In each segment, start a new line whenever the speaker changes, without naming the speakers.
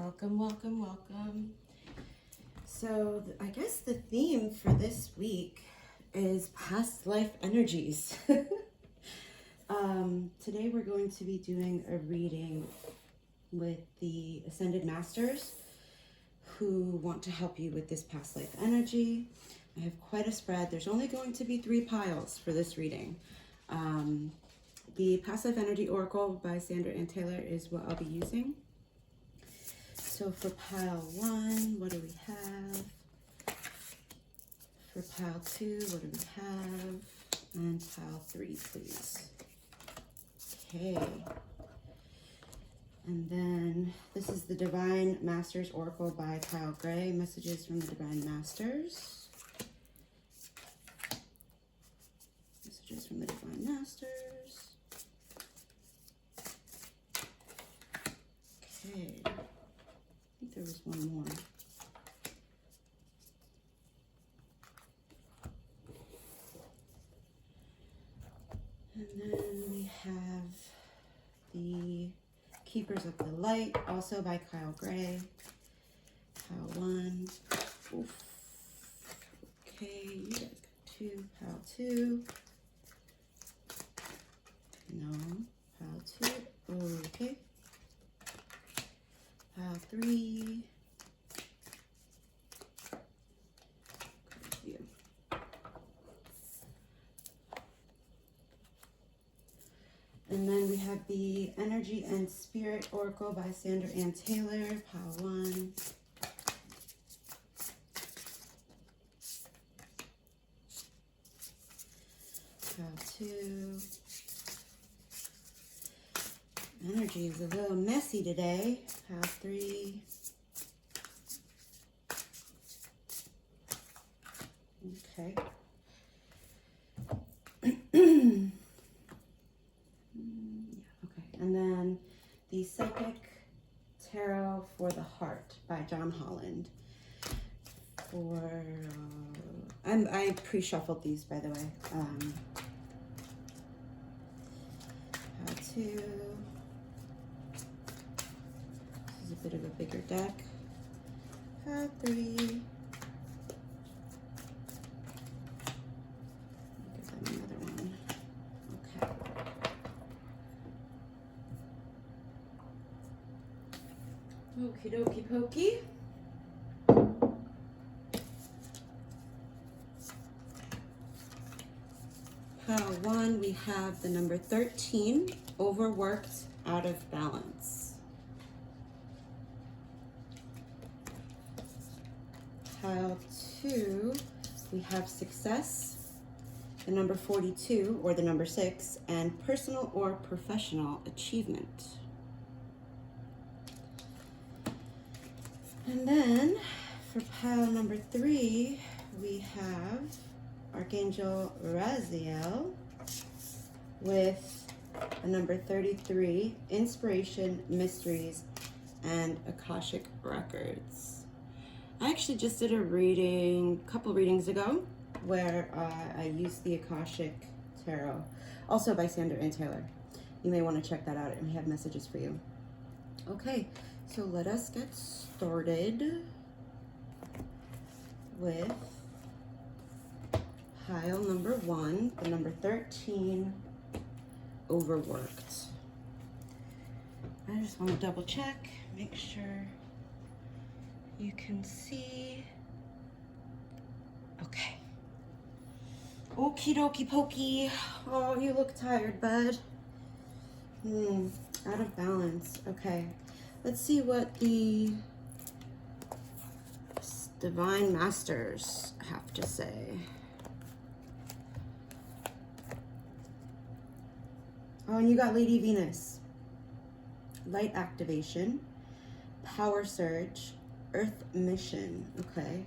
Welcome, welcome, welcome. So I guess the theme for this week is past life energies. Today we're going to be doing a reading with the Ascended Masters who want to help you with this past life energy. I have quite a spread. There's only going to be 3 piles for this reading. The Past Life Energy Oracle by Sandra Ann Taylor is what I'll be using. So for pile 1, what do we have? For pile 2, what do we have? And pile 3, please. Okay. And then this is the Divine Masters Oracle by Kyle Gray. Messages from the Divine Masters. Messages from the Divine Masters. Okay. I think there was one more. And then we have the Keepers of the Light, also by Kyle Gray. Pile 1. Oof. Okay, you guys got 2. Pile 2. No. Pile 2. Okay. Pile 3. Good view. And then we have the Energy and Spirit Oracle by Sandra Ann Taylor, pile 1. Pile 2. Energy is a little messy today. Pile 3. Okay. And then the Psychic Tarot for the Heart by John Holland. I pre-shuffled these, by the way. Pile 2. This is a bit of a bigger deck. Pile 3. Give them another one. Okay. Okie dokie pokey. Pile 1, we have the number 13, overworked, out of balance. Pile 2, we have success, the number 42, or the number 6, and personal or professional achievement. And then for pile number 3, we have Archangel Raziel with the number 33, Inspiration, Mysteries, and Akashic Records. I actually just did a reading a couple readings ago where I used the Akashic Tarot, also by Sandra Ann Taylor. You may want to check that out, and we have messages for you. Okay, so let us get started with pile number 1, the number 13, overworked. I just want to double check, make sure you can see. Okay. Okie dokie pokey. Oh, you look tired, bud. Out of balance. Okay. Let's see what the Divine Masters have to say. Oh, and you got Lady Venus. Light activation, power surge, earth mission. Okay.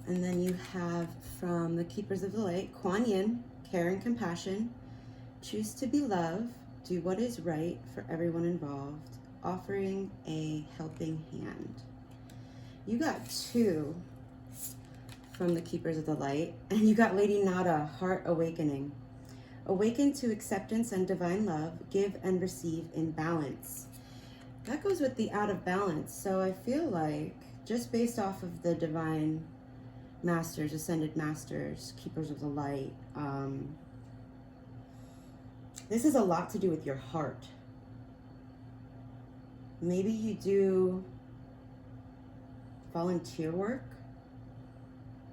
And then you have from the Keepers of the Light, Kuan Yin, care and compassion, choose to be love, do what is right for everyone involved, offering a helping hand. You got 2 from the Keepers of the Light, and you got Lady Nada, heart awakening. Awaken to acceptance and divine love, give and receive in balance. That goes with the out of balance. So I feel like, just based off of the divine masters, ascended masters, keepers of the light, this is a lot to do with your heart. Maybe you do volunteer work,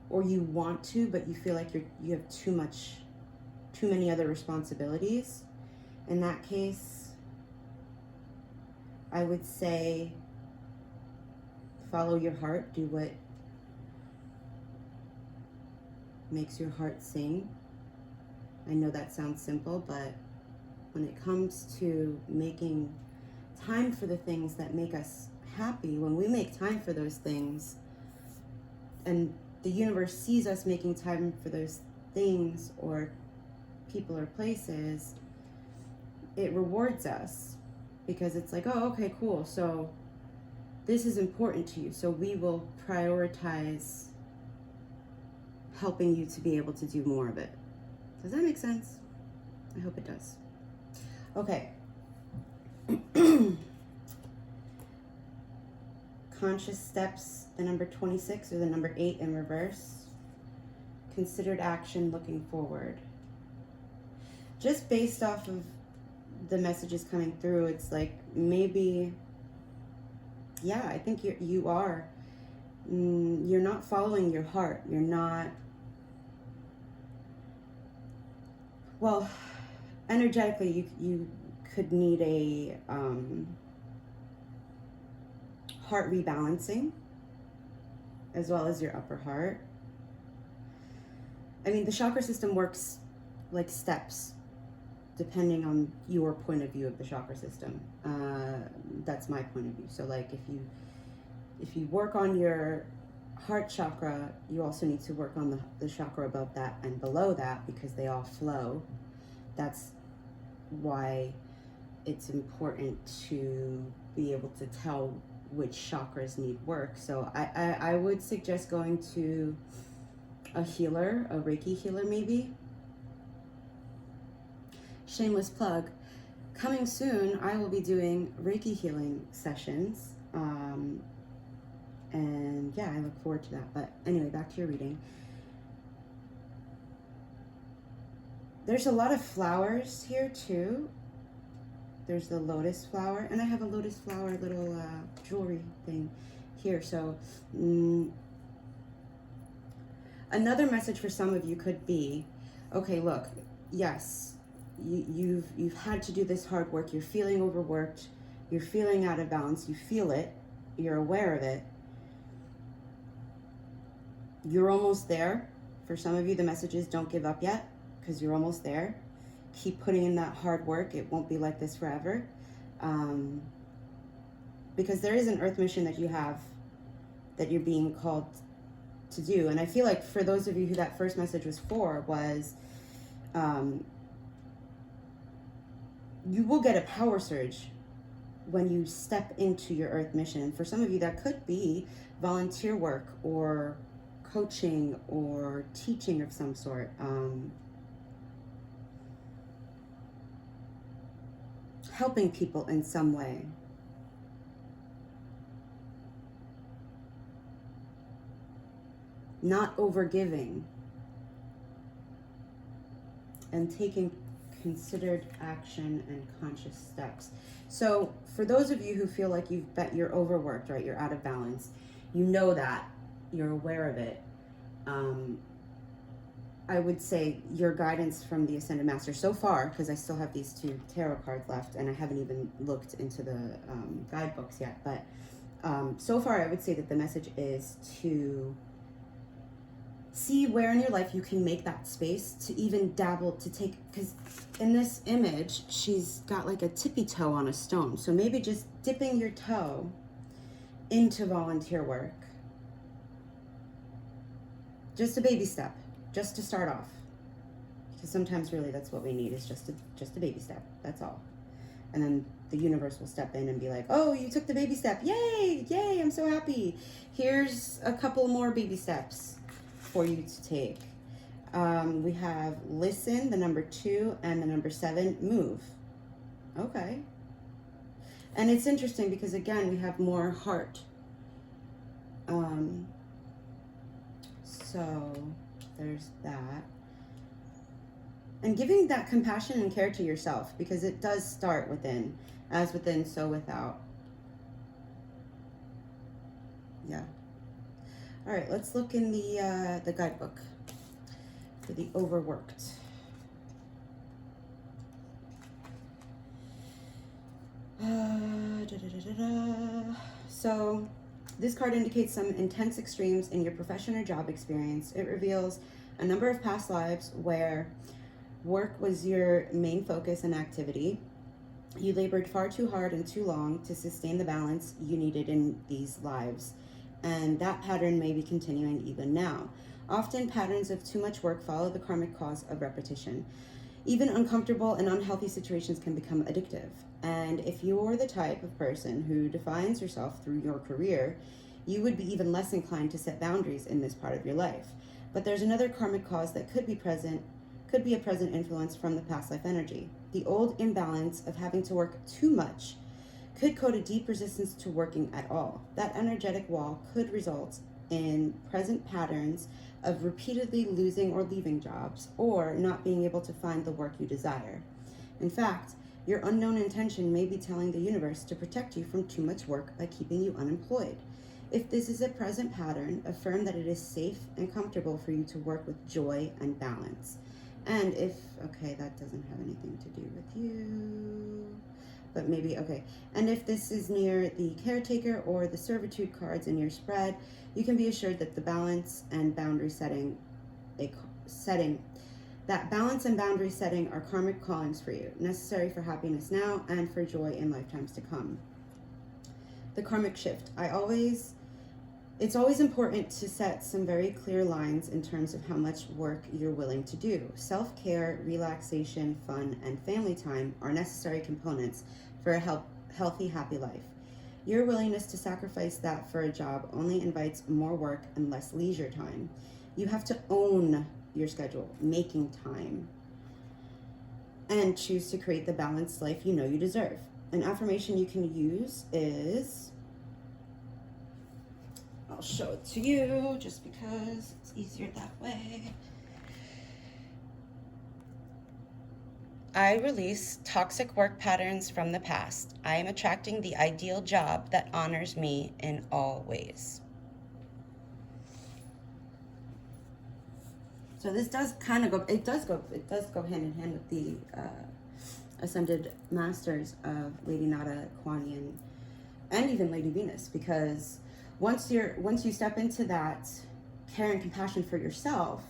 or you want to, but you feel like you have too many other responsibilities. In that case, I would say follow your heart, do what makes your heart sing. I know that sounds simple, but when it comes to making time for the things that make us happy, when we make time for those things, and the universe sees us making time for those things or people or places, it rewards us, because it's like, oh, okay, cool, so this is important to you, so we will prioritize helping you to be able to do more of it. Does that make sense? I hope it does. Okay. Conscious steps, the number 26 or the number 8 in reverse. Considered action, looking forward. Just based off of the messages coming through, it's like maybe, yeah, I think you are. You're not following your heart. You're not, well, energetically, you could need a heart rebalancing, as well as your upper heart. I mean, the chakra system works like steps, depending on your point of view of the chakra system. That's my point of view. So like if you work on your heart chakra, you also need to work on the chakra above that and below that, because they all flow. That's why it's important to be able to tell which chakras need work. So I would suggest going to a healer, a Reiki healer maybe. Shameless plug. Coming soon, I will be doing Reiki healing sessions. And yeah, I look forward to that. But anyway, back to your reading. There's a lot of flowers here too. There's the lotus flower, and I have a lotus flower little jewelry thing here. So another message for some of you could be, okay, look, yes, you've had to do this hard work. You're feeling overworked. You're feeling out of balance. You feel it. You're aware of it. You're almost there. For some of you, the message is don't give up yet, because you're almost there. Keep putting in that hard work. It won't be like this forever. Because there is an earth mission that you have, that you're being called to do. And I feel like for those of you who that first message was for, was you will get a power surge when you step into your earth mission. For some of you, that could be volunteer work or coaching or teaching of some sort. Helping people in some way. Not overgiving. And taking considered action and conscious steps. So for those of you who feel like you're overworked, right? You're out of balance. You know that. You're aware of it. I would say your guidance from the Ascended Master so far, because I still have these 2 tarot cards left and I haven't even looked into the guidebooks yet, but so far I would say that the message is to see where in your life you can make that space to even dabble, to take, because in this image, she's got like a tippy toe on a stone. So maybe just dipping your toe into volunteer work. Just a baby step. Just to start off, because sometimes really that's what we need, is just a baby step. That's all. And then the universe will step in and be like, oh, you took the baby step, yay, I'm so happy, here's a couple more baby steps for you to take. We have listen, the number 2, and the number 7, move. Okay. And it's interesting because, again, we have more heart. So there's that. And giving that compassion and care to yourself, because it does start within. As within, so without. Yeah. All right, let's look in the guidebook for the overworked. So this card indicates some intense extremes in your profession or job experience. It reveals a number of past lives where work was your main focus and activity. You labored far too hard and too long to sustain the balance you needed in these lives, and that pattern may be continuing even now. Often, patterns of too much work follow the karmic cause of repetition. Even uncomfortable and unhealthy situations can become addictive. And if you're the type of person who defines yourself through your career, you would be even less inclined to set boundaries in this part of your life. But there's another karmic cause that could be a present influence from the past life energy. The old imbalance of having to work too much could code a deep resistance to working at all. That energetic wall could result in present patterns of repeatedly losing or leaving jobs, or not being able to find the work you desire. In fact, your unknown intention may be telling the universe to protect you from too much work by keeping you unemployed. If this is a present pattern, affirm that it is safe and comfortable for you to work with joy and balance. And if, okay, that doesn't have anything to do with you, but maybe, okay. And if this is near the caretaker or the servitude cards in your spread, you can be assured that the balance and boundary setting are karmic callings for you, necessary for happiness now and for joy in lifetimes to come. The karmic shift. It's always important to set some very clear lines in terms of how much work you're willing to do. Self-care, relaxation, fun, and family time are necessary components for a healthy, happy life. Your willingness to sacrifice that for a job only invites more work and less leisure time. You have to own your schedule, making time, and choose to create the balanced life you know you deserve. An affirmation you can use is, I'll show it to you just because it's easier that way. I release toxic work patterns from the past. I am attracting the ideal job that honors me in all ways. So this does kind of go hand in hand with the ascended masters of Lady Nada, Kuan Yin, and even Lady Venus, because once you step into that care and compassion for yourself,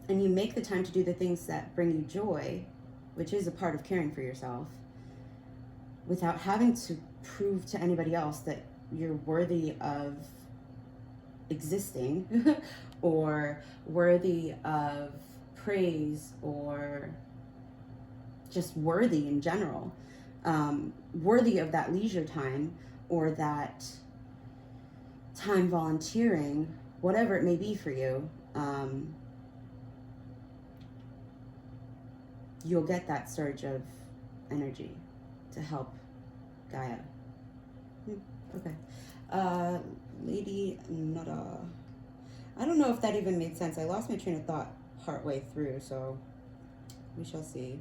and you make the time to do the things that bring you joy, which is a part of caring for yourself, without having to prove to anybody else that you're worthy of existing or worthy of praise or just worthy in general, worthy of that leisure time or that time volunteering, whatever it may be for you, you'll get that surge of energy to help Gaia. Okay. Lady Nada. I don't know if that even made sense. I lost my train of thought partway through, so we shall see.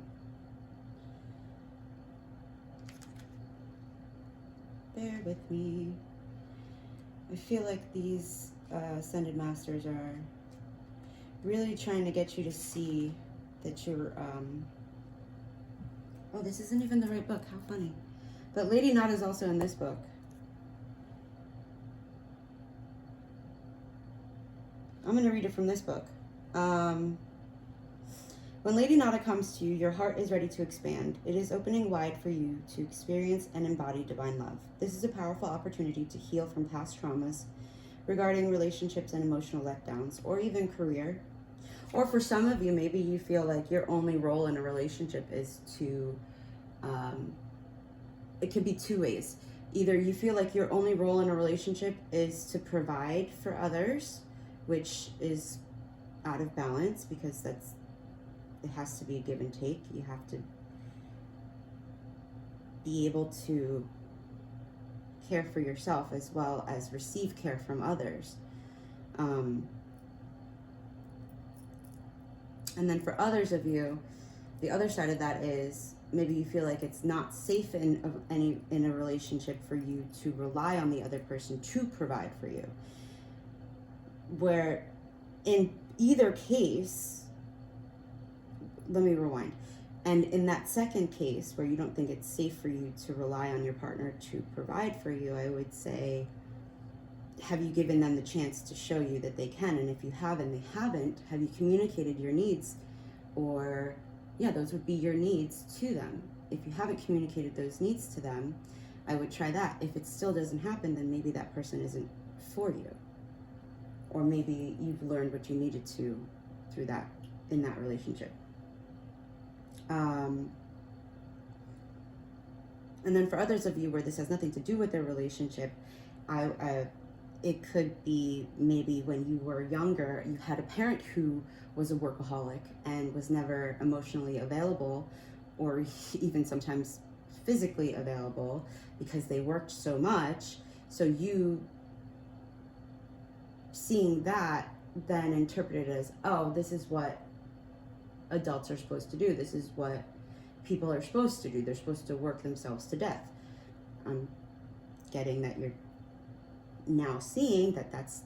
Bear with me. I feel like these ascended masters are really trying to get you to see that you're, oh, this isn't even the right book. How funny. But Lady Nada is also in this book. I'm going to read it from this book. When Lady Nada comes to you, your heart is ready to expand. It is opening wide for you to experience and embody divine love. This is a powerful opportunity to heal from past traumas regarding relationships and emotional letdowns, or even career. Or for some of you, maybe you feel like your only role in a relationship is to, it could be two ways. Either you feel like your only role in a relationship is to provide for others, which is out of balance because it has to be a give and take. You have to be able to care for yourself as well as receive care from others. And then for others of you, the other side of that is maybe you feel like it's not safe in a relationship for you to rely on the other person to provide for you. Where in either case, let me rewind. And in that second case, where you don't think it's safe for you to rely on your partner to provide for you, I would say, have you given them the chance to show you that they can? And if you haven't, they haven't, have you communicated your needs? Or, yeah, those would be your needs to them. If you haven't communicated those needs to them, I would try that. If it still doesn't happen, then maybe that person isn't for you. Or maybe you've learned what you needed to through that, in that relationship. And then for others of you where this has nothing to do with their relationship, it could be maybe when you were younger, you had a parent who was a workaholic and was never emotionally available, or even sometimes physically available because they worked so much. So you seeing that then interpreted as, oh, this is what adults are supposed to do. This is what people are supposed to do. They're supposed to work themselves to death. I'm getting that you're now seeing that that's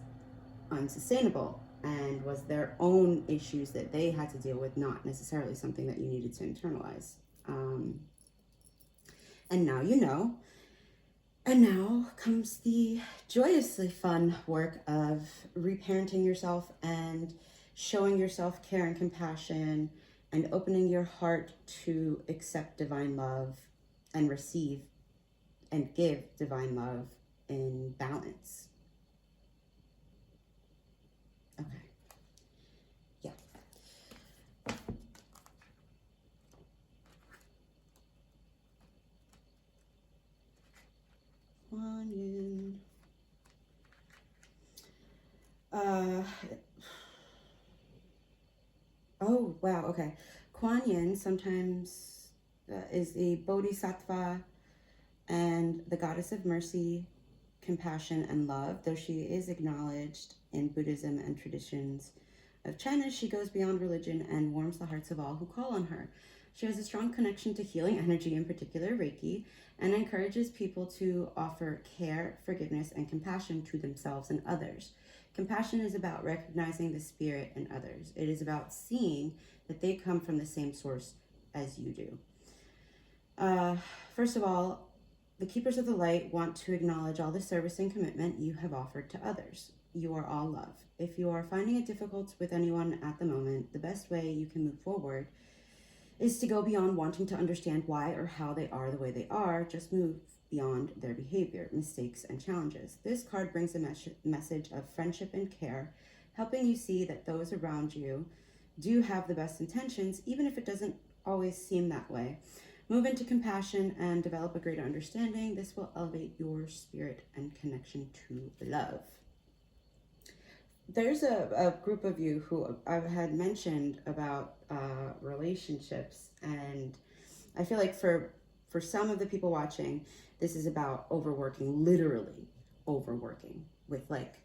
unsustainable and was their own issues that they had to deal with, not necessarily something that you needed to internalize. And now you know. And now comes the joyously fun work of reparenting yourself and showing yourself care and compassion and opening your heart to accept divine love and receive and give divine love in balance. Okay. Yeah. Kuan Yin. Oh, wow, okay. Kuan Yin sometimes is a bodhisattva and the goddess of mercy, compassion, and love. Though she is acknowledged in Buddhism and traditions of China, she goes beyond religion and warms the hearts of all who call on her. She has a strong connection to healing energy, in particular Reiki, and encourages people to offer care, forgiveness, and compassion to themselves and others. Compassion is about recognizing the spirit in others. It is about seeing that they come from the same source as you do. First of all, the Keepers of the Light want to acknowledge all the service and commitment you have offered to others. You are all love. If you are finding it difficult with anyone at the moment, the best way you can move forward is to go beyond wanting to understand why or how they are the way they are. Just move beyond their behavior, mistakes, and challenges. This card brings a message of friendship and care, helping you see that those around you do have the best intentions, even if it doesn't always seem that way. Move into compassion and develop a greater understanding. This will elevate your spirit and connection to love. There's a group of you who I've had mentioned about relationships, and I feel like for some of the people watching, this is about overworking, literally overworking with like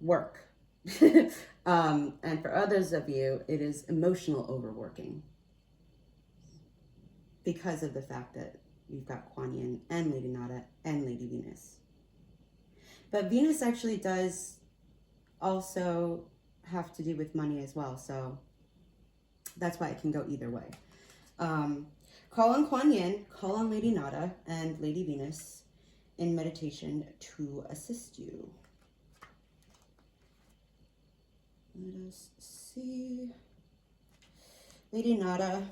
work. And for others of you, it is emotional overworking because of the fact that you've got Kuan Yin and Lady Nada and Lady Venus. But Venus actually does also have to do with money as well, so that's why it can go either way. Call on Kuan Yin, call on Lady Nada and Lady Venus in meditation to assist you. Let us see. Lady Nada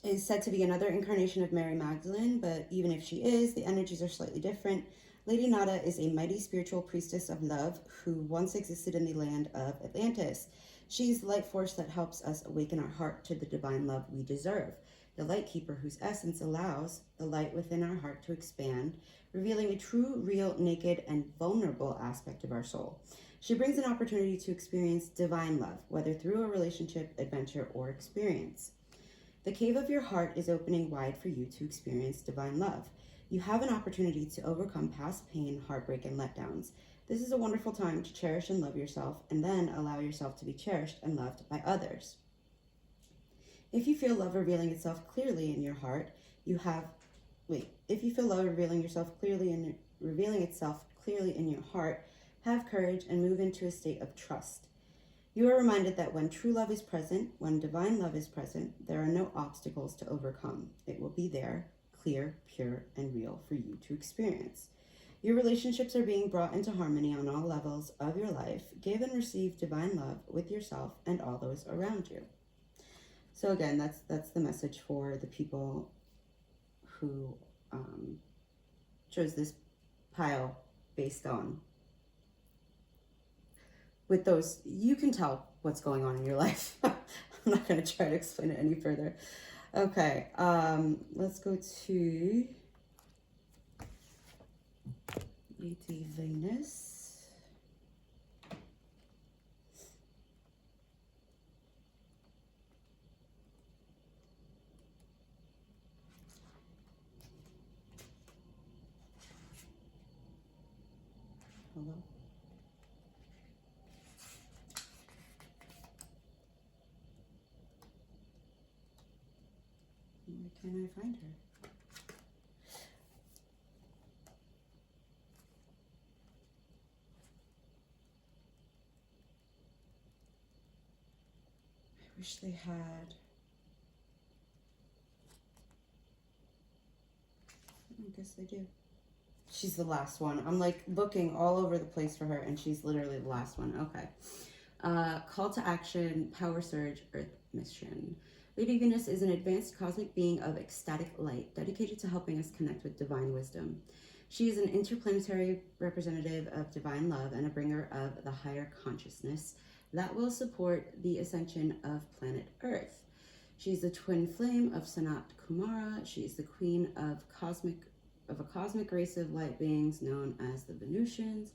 is said to be another incarnation of Mary Magdalene, but even if she is, the energies are slightly different. Lady Nada is a mighty spiritual priestess of love who once existed in the land of Atlantis. She's the light force that helps us awaken our heart to the divine love we deserve. The light keeper whose essence allows the light within our heart to expand, revealing a true, real, naked, and vulnerable aspect of our soul. She brings an opportunity to experience divine love, whether through a relationship, adventure, or experience. The cave of your heart is opening wide for you to experience divine love. You have an opportunity to overcome past pain, heartbreak, and letdowns. This is a wonderful time to cherish and love yourself, and then allow yourself to be cherished and loved by others. If you feel love revealing itself clearly in your heart, if you feel love revealing itself clearly in your heart, have courage and move into a state of trust. You are reminded that when true love is present, when divine love is present, there are no obstacles to overcome. It will be there, clear, pure, and real for you to experience. Your relationships are being brought into harmony on all levels of your life. Give and receive divine love with yourself and all those around you. So again, that's the message for the people who chose this pile based on. With those, you can tell what's going on in your life. I'm not going to try to explain it any further. Okay, let's go to Lady Venus. Hello. Where can I find her? I wish they had. I guess they do. She's the last one. I'm like looking all over the place for her, and she's literally the last one. Okay. Call to action, power surge, earth mission. Lady Venus is an advanced cosmic being of ecstatic light, dedicated to helping us connect with divine wisdom. She is an interplanetary representative of divine love and a bringer of the higher consciousness that will support the ascension of planet Earth. She's the twin flame of Sanat Kumara. She's the queen of a cosmic race of light beings known as the Venusians.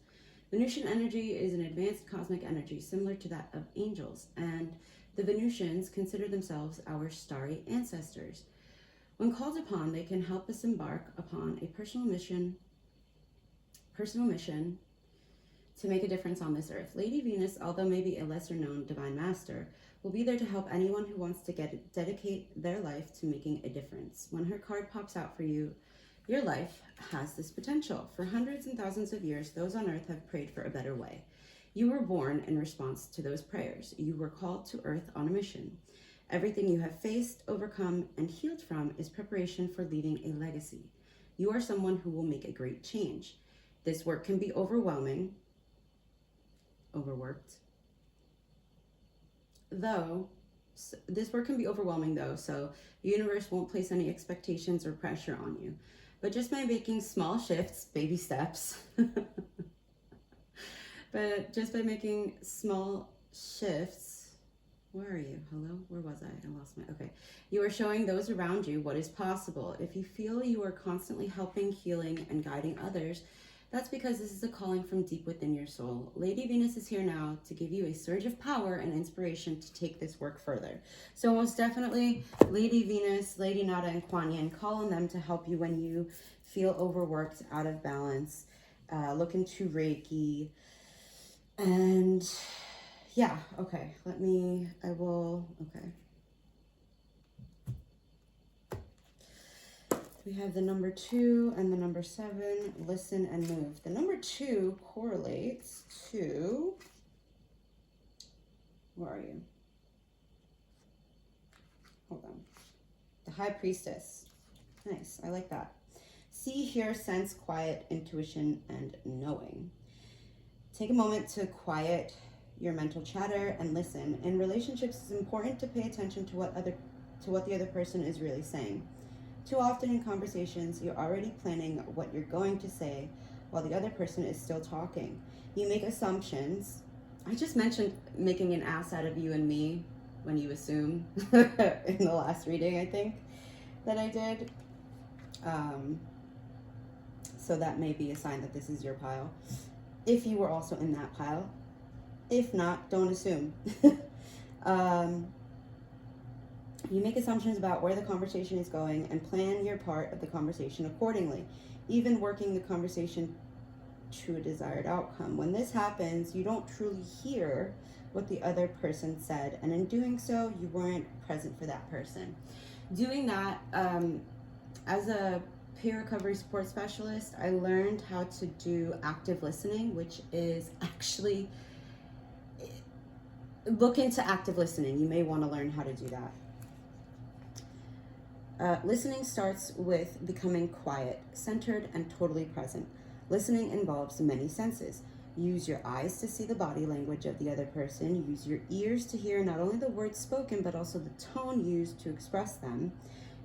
Venusian energy is an advanced cosmic energy similar to that of angels, and the Venusians consider themselves our starry ancestors. When called upon, they can help us embark upon a personal mission to make a difference on this earth. Lady Venus, although maybe a lesser known divine master, will be there to help anyone who wants to dedicate their life to making a difference. When her card pops out for you, your life has this potential. For hundreds and thousands of years, those on earth have prayed for a better way. You were born in response to those prayers. You were called to earth on a mission. Everything you have faced, overcome, and healed from is preparation for leaving a legacy. You are someone who will make a great change. This work can be overwhelming, overworked, though, so the universe won't place any expectations or pressure on you. But just by making small shifts, baby steps, but just by making small shifts, where are you? Hello? Where was I? I lost my, okay. You are showing those around you what is possible. If you feel you are constantly helping, healing, and guiding others, that's because this is a calling from deep within your soul. Lady Venus is here now to give you a surge of power and inspiration to take this work further. So most definitely, Lady Venus, Lady Nada, and Kuan Yin, call on them to help you when you feel overworked, out of balance, look into Reiki. And yeah, okay, okay. We have the number 2 and the number 7, listen and move. The number 2 correlates to, where are you? Hold on. The High Priestess. Nice, I like that. See, hear, sense, quiet, intuition, and knowing. Take a moment to quiet your mental chatter and listen. In relationships, it's important to pay attention to what the other person is really saying. Too often in conversations, you're already planning what you're going to say while the other person is still talking. You make assumptions. I just mentioned making an ass out of you and me when you assume in the last reading, I think, that I did. So that may be a sign that this is your pile. If you were also in that pile. If not, don't assume. You make assumptions about where the conversation is going and plan your part of the conversation accordingly, even working the conversation to a desired outcome. When this happens, you don't truly hear what the other person said, and in doing so, you weren't present for that person. Doing that, as a peer recovery support specialist, I learned how to do active listening, which is actually, look into active listening. You may want to learn how to do that. Listening starts with becoming quiet, centered, and totally present. Listening involves many senses. Use your eyes to see the body language of the other person. Use your ears to hear not only the words spoken, but also the tone used to express them.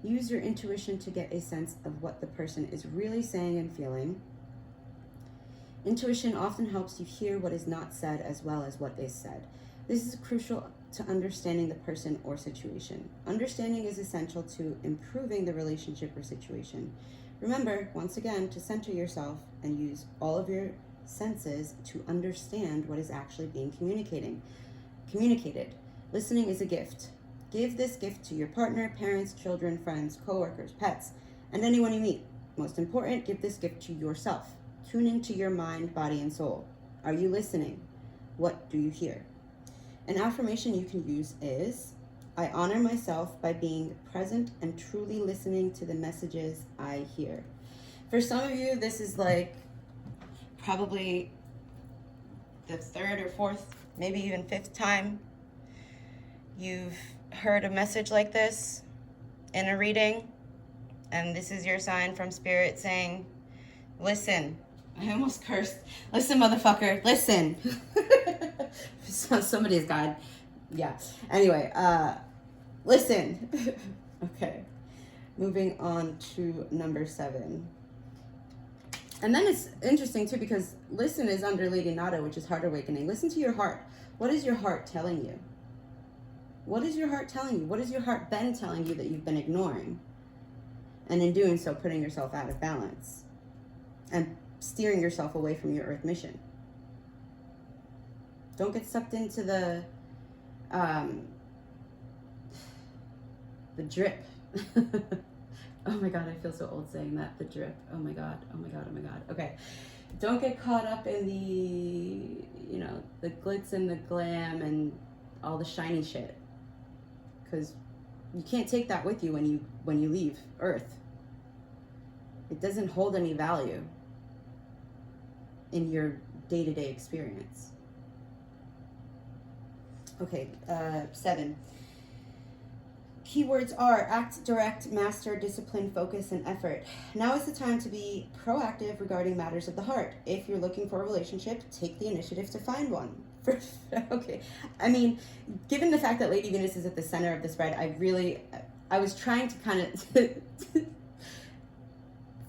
Use your intuition to get a sense of what the person is really saying and feeling. Intuition often helps you hear what is not said as well as what is said. This is crucial to understanding the person or situation. Understanding is essential to improving the relationship or situation. Remember, once again, to center yourself and use all of your senses to understand what is actually being communicated. Listening is a gift. Give this gift to your partner, parents, children, friends, coworkers, pets, and anyone you meet. Most important, give this gift to yourself. Tune into your mind, body, and soul. Are you listening? What do you hear? An affirmation you can use is, I honor myself by being present and truly listening to the messages I hear. For some of you, this is like probably the third or fourth, maybe even fifth time you've heard a message like this in a reading, and this is your sign from Spirit saying, listen. I almost cursed. Listen, motherfucker, listen. Somebody's God. Yeah. Anyway, listen. Okay. Moving on to number 7. And then it's interesting too, because listen is under Lady Nada, which is heart awakening. Listen to your heart. What is your heart telling you? What is your heart telling you? What has your heart been telling you that you've been ignoring? And in doing so, putting yourself out of balance and steering yourself away from your earth mission. Don't get sucked into the drip. Oh my God, I feel so old saying that, the drip. Oh my God, oh my God, oh my God. Okay, don't get caught up in the, the glitz and the glam and all the shiny shit. Because you can't take that with you when you leave Earth. It doesn't hold any value in your day-to-day experience. Okay, 7. Keywords are act, direct, master, discipline, focus, and effort. Now is the time to be proactive regarding matters of the heart. If you're looking for a relationship, take the initiative to find one. Okay, I mean, given the fact that Lady Venus is at the center of the spread, I was trying to kind of,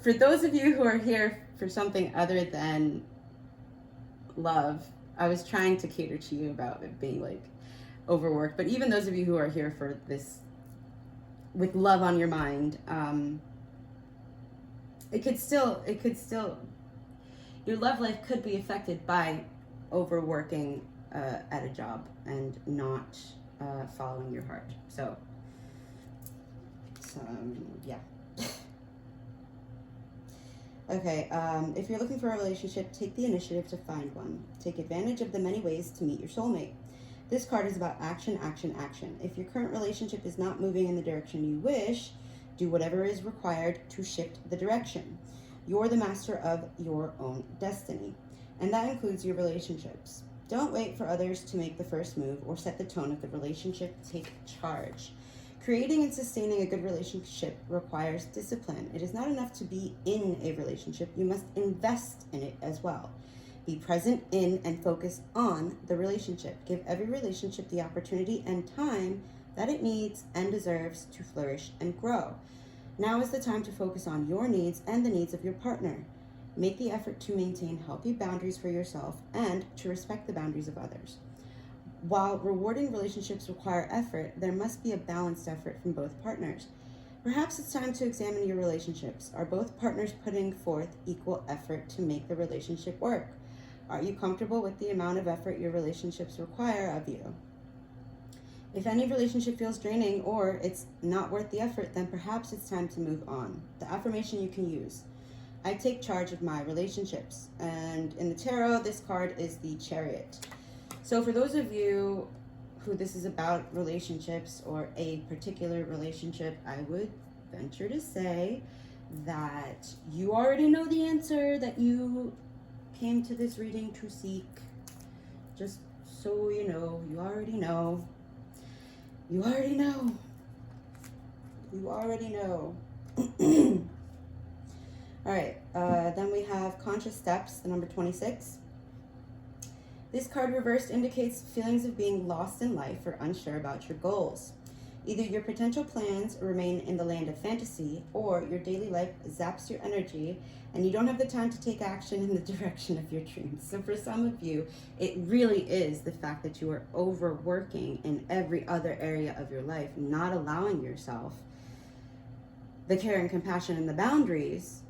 for those of you who are here for something other than love, I was trying to cater to you about it being like overworked. But even those of you who are here for this with love on your mind, it could still, your love life could be affected by overworking at a job and not following your heart. So yeah. Okay, if you're looking for a relationship, take the initiative to find one. Take advantage of the many ways to meet your soulmate. This card is about action, action, action. If your current relationship is not moving in the direction you wish, do whatever is required to shift the direction. You're the master of your own destiny, and that includes your relationships. Don't wait for others to make the first move or set the tone of the relationship. Take charge. Creating and sustaining a good relationship requires discipline. It is not enough to be in a relationship. You must invest in it as well. Be present in and focus on the relationship. Give every relationship the opportunity and time that it needs and deserves to flourish and grow. Now is the time to focus on your needs and the needs of your partner. Make the effort to maintain healthy boundaries for yourself and to respect the boundaries of others. While rewarding relationships require effort, there must be a balanced effort from both partners. Perhaps it's time to examine your relationships. Are both partners putting forth equal effort to make the relationship work? Are you comfortable with the amount of effort your relationships require of you? If any relationship feels draining or it's not worth the effort, then perhaps it's time to move on. The affirmation you can use: I take charge of my relationships. And in the tarot, this card is the Chariot. So for those of you who this is about, relationships or a particular relationship, I would venture to say that you already know the answer that you came to this reading to seek. Just so you know, you already know. You already know. You already know. All right, then we have Conscious Steps, the number 26. This card reversed indicates feelings of being lost in life or unsure about your goals. Either your potential plans remain in the land of fantasy, or your daily life zaps your energy and you don't have the time to take action in the direction of your dreams. So for some of you, it really is the fact that you are overworking in every other area of your life, not allowing yourself the care and compassion and the boundaries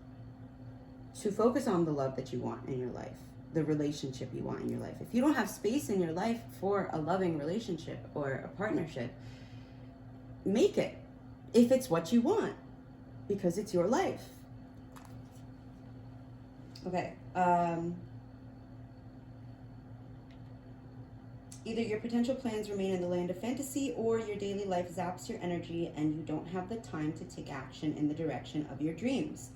to focus on the love that you want in your life, the relationship you want in your life. If you don't have space in your life for a loving relationship or a partnership, make it, if it's what you want, because it's your life. Okay. Either your potential plans remain in the land of fantasy, or your daily life zaps your energy and you don't have the time to take action in the direction of your dreams.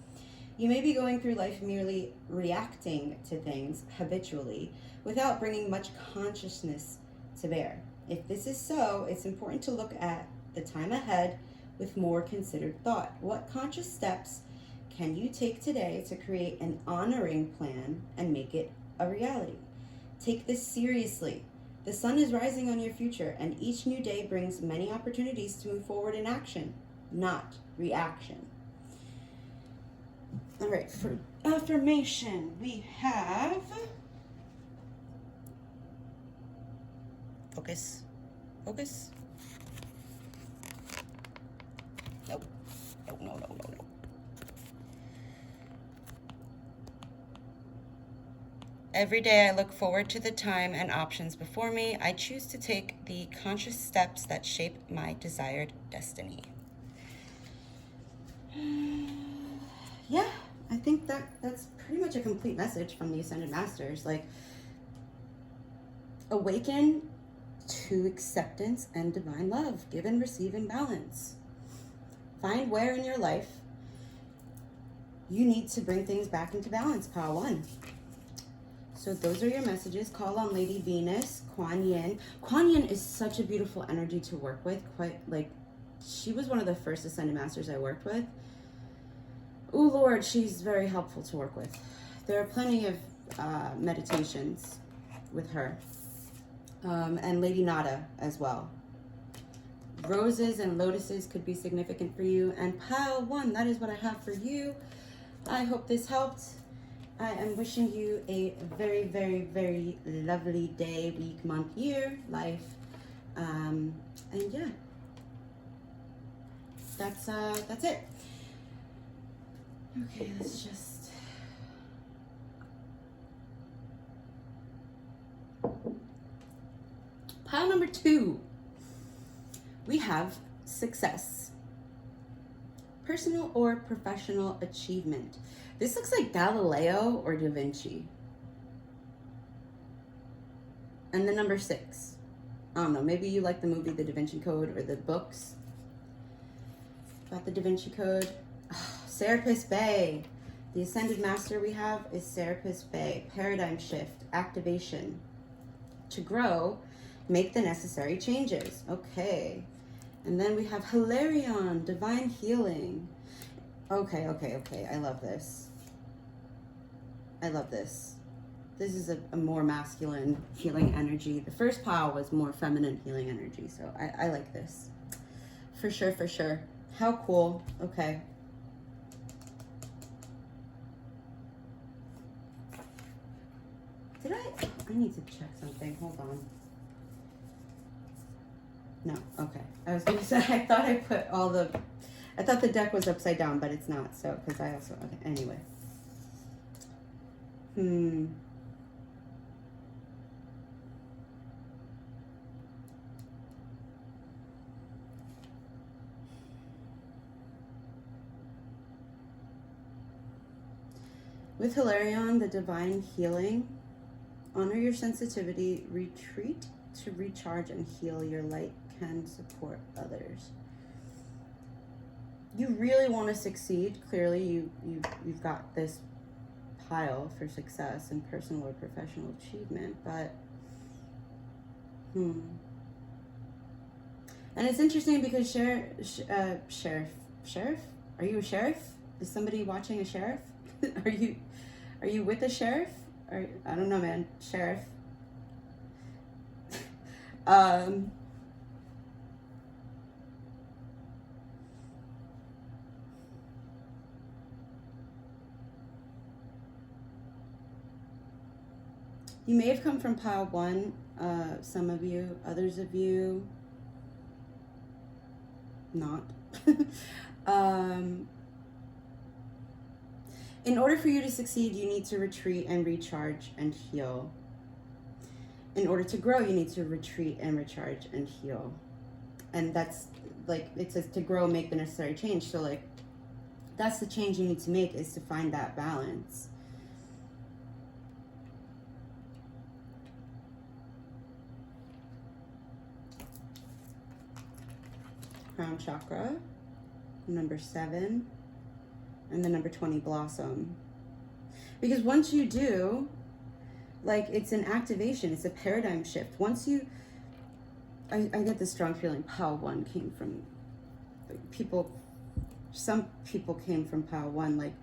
You may be going through life merely reacting to things habitually without bringing much consciousness to bear. If this is so, it's important to look at the time ahead with more considered thought. What conscious steps can you take today to create an honoring plan and make it a reality? Take this seriously. The sun is rising on your future, and each new day brings many opportunities to move forward in action, not reaction. All right, for affirmation, we have... Focus. Focus. Nope. No. Every day I look forward to the time and options before me. I choose to take the conscious steps that shape my desired destiny. Yeah, I think that's pretty much a complete message from the Ascended Masters. Like, awaken to acceptance and divine love. Give and receive in balance. Find where in your life you need to bring things back into balance. Pile 1. So those are your messages. Call on Lady Venus, Kuan Yin. Kuan Yin is such a beautiful energy to work with. Quite like, she was one of the first Ascended Masters I worked with. Oh Lord, she's very helpful to work with. There are plenty of meditations with her. And Lady Nada as well. Roses and lotuses could be significant for you. And pile 1, that is what I have for you. I hope this helped. I am wishing you a very, very, very lovely day, week, month, year, life. And yeah, that's it. Okay, let's just... Pile number 2. We have success. Personal or professional achievement. This looks like Galileo or Da Vinci. And the number 6. I don't know, maybe you like the movie The Da Vinci Code or the books about the Da Vinci Code. Oh, Serapis Bay. The Ascended Master we have is Serapis Bay. Paradigm shift, activation. To grow, make the necessary changes. Okay. And then we have Hilarion, divine healing. Okay. I love this. This is a more masculine healing energy. The first pile was more feminine healing energy, so I like this. For sure. How cool. Okay. I need to check something. Hold on. No, okay. I was gonna say, I thought the deck was upside down, but it's not, so, because I also, okay, anyway. With Hilarion, the divine healing, honor your sensitivity, retreat to recharge and heal. Your light can support others. You really want to succeed. Clearly, you've got this pile for success in personal or professional achievement, but and it's interesting because sheriff, are you a sheriff? Is somebody watching a sheriff? Are you with a sheriff? Or I don't know, man. Sheriff. You may have come from pile 1, some of you, others of you, not. In order for you to succeed, you need to retreat and recharge and heal. In order to grow, you need to retreat and recharge and heal. And that's, like, it says to grow, make the necessary change. So, like, that's the change you need to make, is to find that balance. Crown chakra, number 7, and the number 20, blossom. Because once you do, like, it's an activation, it's a paradigm shift. Once you, I get this strong feeling pile 1 came from people, some people came from pile 1, like,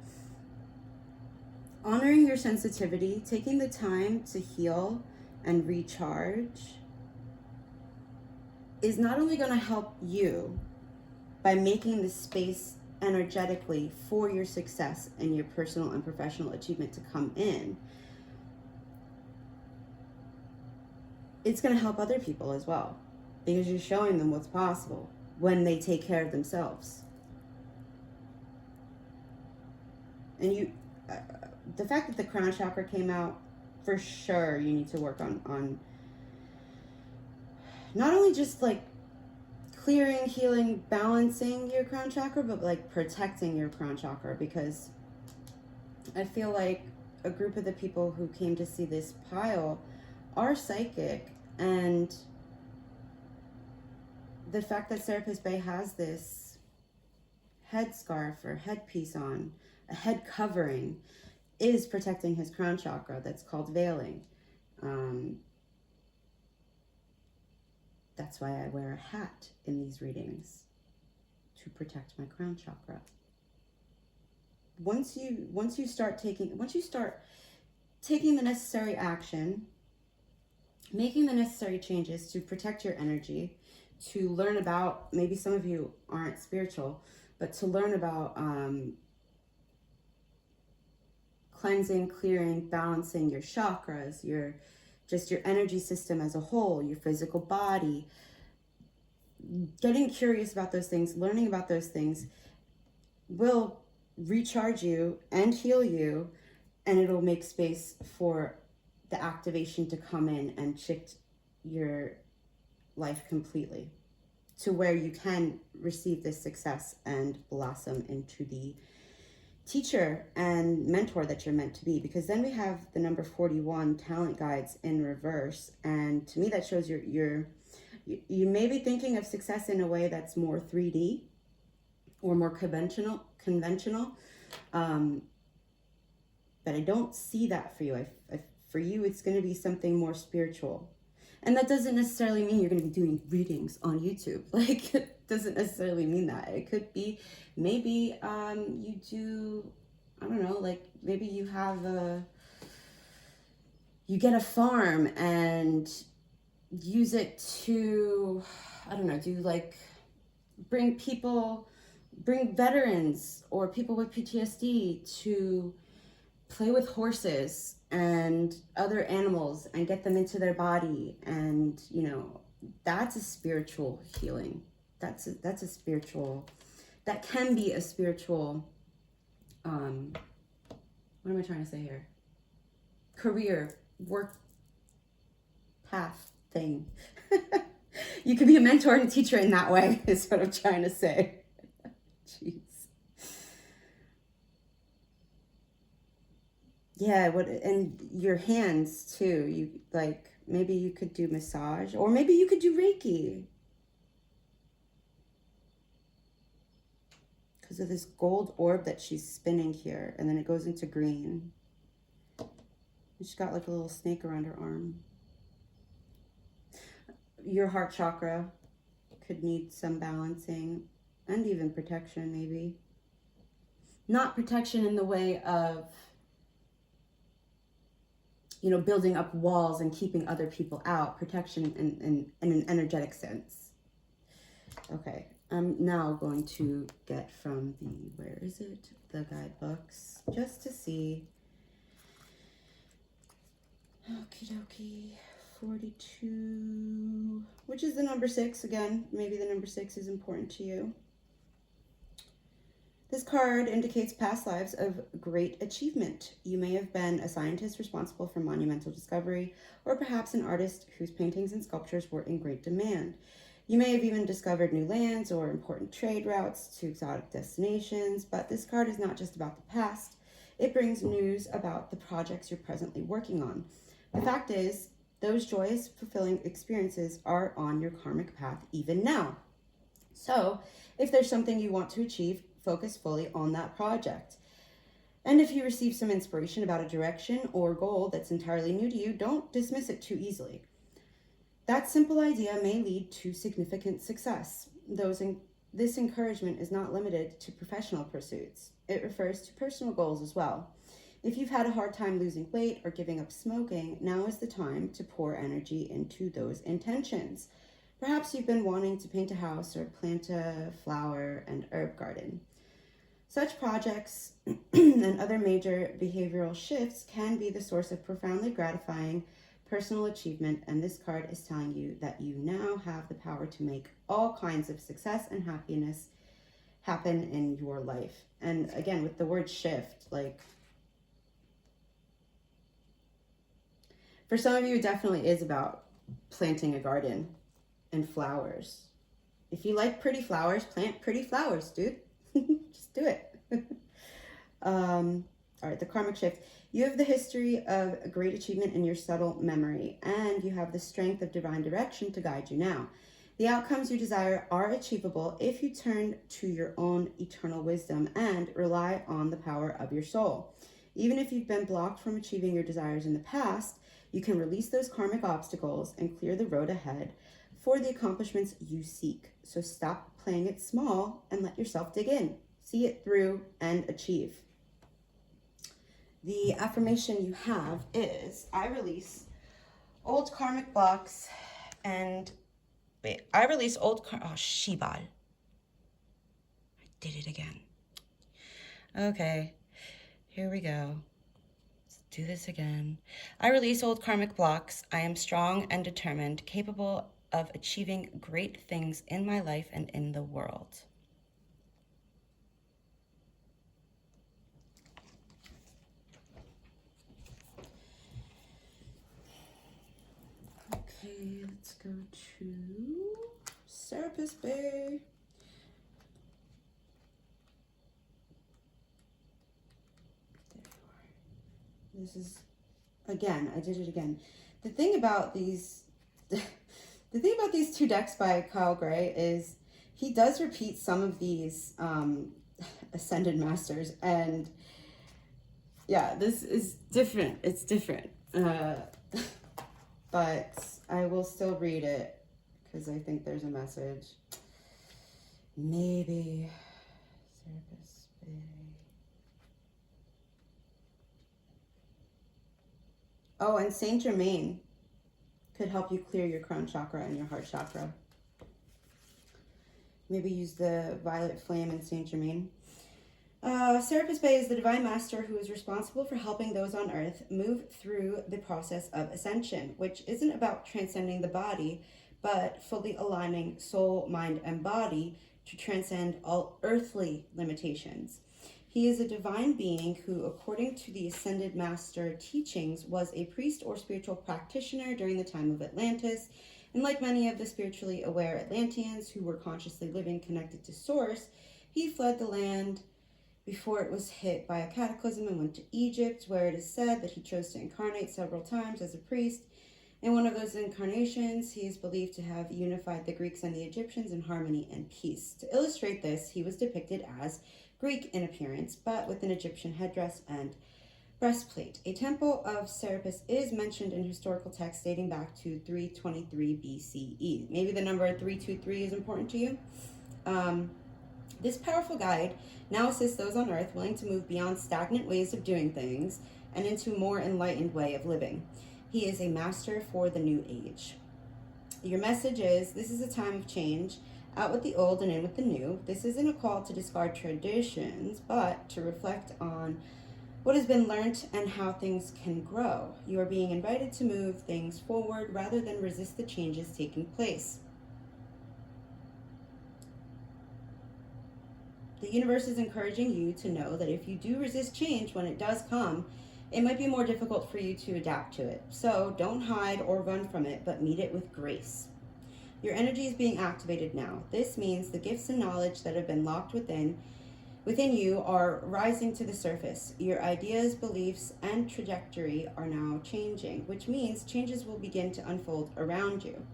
honoring your sensitivity, taking the time to heal and recharge is not only going to help you by making the space energetically for your success and your personal and professional achievement to come in, it's going to help other people as well, because you're showing them what's possible when they take care of themselves. And you, the fact that the crown chakra came out, for sure you need to work on not only just like clearing, healing, balancing your crown chakra, but like protecting your crown chakra, because I feel like a group of the people who came to see this pile are psychic, and the fact that Serapis Bey has this headscarf or headpiece on, a head covering, is protecting his crown chakra. That's called veiling. That's why I wear a hat in these readings, to protect my crown chakra. Once you start taking the necessary action, making the necessary changes to protect your energy, to learn about, maybe some of you aren't spiritual, but to learn about cleansing, clearing, balancing your chakras, your energy system as a whole, your physical body, getting curious about those things, learning about those things will recharge you and heal you, and it'll make space for the activation to come in and shift your life completely to where you can receive this success and blossom into the teacher and mentor that you're meant to be. Because then we have the number 41, talent guides, in reverse, and to me that shows you may be thinking of success in a way that's more 3D or more conventional, but I don't see that for you. For you, it's going to be something more spiritual. And that doesn't necessarily mean you're going to be doing readings on YouTube. Like, it doesn't necessarily mean that. It could be, maybe you do, I don't know, like maybe you get a farm and use it to, I don't know, do like, bring veterans or people with PTSD to play with horses and other animals and get them into their body. And, you know, that's a spiritual healing. That's a spiritual, that can be a spiritual, what am I trying to say here? Career, work, path thing. You can be a mentor and a teacher in that way, is what I'm trying to say. Jeez. Yeah, and your hands too. You like, maybe you could do massage, or maybe you could do Reiki. Because of this gold orb that she's spinning here, and then it goes into green. And she's got like a little snake around her arm. Your heart chakra could need some balancing and even protection, maybe. Not protection in the way of, you know, building up walls and keeping other people out. Protection in an energetic sense. Okay, I'm now going to get from the, where is it? The guidebooks, just to see. Okie dokie, 42, which is the number 6 again. Maybe the number 6 is important to you. This card indicates past lives of great achievement. You may have been a scientist responsible for monumental discovery, or perhaps an artist whose paintings and sculptures were in great demand. You may have even discovered new lands or important trade routes to exotic destinations, but this card is not just about the past. It brings news about the projects you're presently working on. The fact is, those joyous, fulfilling experiences are on your karmic path even now. So, if there's something you want to achieve, focus fully on that project. And if you receive some inspiration about a direction or goal that's entirely new to you, don't dismiss it too easily. That simple idea may lead to significant success. This encouragement is not limited to professional pursuits. It refers to personal goals as well. If you've had a hard time losing weight or giving up smoking, now is the time to pour energy into those intentions. Perhaps you've been wanting to paint a house or plant a flower and herb garden. Such projects and other major behavioral shifts can be the source of profoundly gratifying personal achievement, and this card is telling you that you now have the power to make all kinds of success and happiness happen in your life. And again, with the word shift, like, for some of you, it definitely is about planting a garden and flowers. If you like pretty flowers, plant pretty flowers, dude. Just do it. All right, the karmic shift. You have the history of great achievement in your subtle memory, and you have the strength of divine direction to guide you now. The outcomes you desire are achievable if you turn to your own eternal wisdom and rely on the power of your soul. Even if you've been blocked from achieving your desires in the past, you can release those karmic obstacles and clear the road ahead for the accomplishments you seek. So stop playing it small and let yourself dig in. See it through and achieve. The affirmation you have is, I release old karmic blocks and, I release old Shibal. I did it again. Okay, here we go. Let's do this again. I release old karmic blocks. I am strong and determined, capable of achieving great things in my life and in the world. Okay, let's go to Serapis Bay. This is, again, I did it again. The thing about these, the thing about these two decks by Kyle Gray is he does repeat some of these Ascended Masters, and yeah, this is different. It's different. But I will still read it because I think there's a message. Maybe Serapis Bay. Oh, and Saint Germain could help you clear your crown chakra and your heart chakra. Maybe use the violet flame in Saint Germain. Serapis Bay is the divine master who is responsible for helping those on earth move through the process of ascension, which isn't about transcending the body, but fully aligning soul, mind, and body to transcend all earthly limitations. He is a divine being who, according to the Ascended Master teachings, was a priest or spiritual practitioner during the time of Atlantis. And like many of the spiritually aware Atlanteans who were consciously living connected to Source, he fled the land before it was hit by a cataclysm and went to Egypt, where it is said that he chose to incarnate several times as a priest. In one of those incarnations, he is believed to have unified the Greeks and the Egyptians in harmony and peace. To illustrate this, he was depicted as Greek in appearance, but with an Egyptian headdress and breastplate. A temple of Serapis is mentioned in historical texts dating back to 323 BCE. Maybe the number 323 is important to you. This powerful guide now assists those on Earth willing to move beyond stagnant ways of doing things and into a more enlightened way of living. He is a master for the new age. Your message is, this is a time of change, out with the old and in with the new. This isn't a call to discard traditions, but to reflect on what has been learned and how things can grow. You are being invited to move things forward rather than resist the changes taking place. The universe is encouraging you to know that if you do resist change when it does come, it might be more difficult for you to adapt to it. So don't hide or run from it, but meet it with grace. Your energy is being activated now. This means the gifts and knowledge that have been locked within you are rising to the surface. Your ideas, beliefs, and trajectory are now changing, which means changes will begin to unfold around you.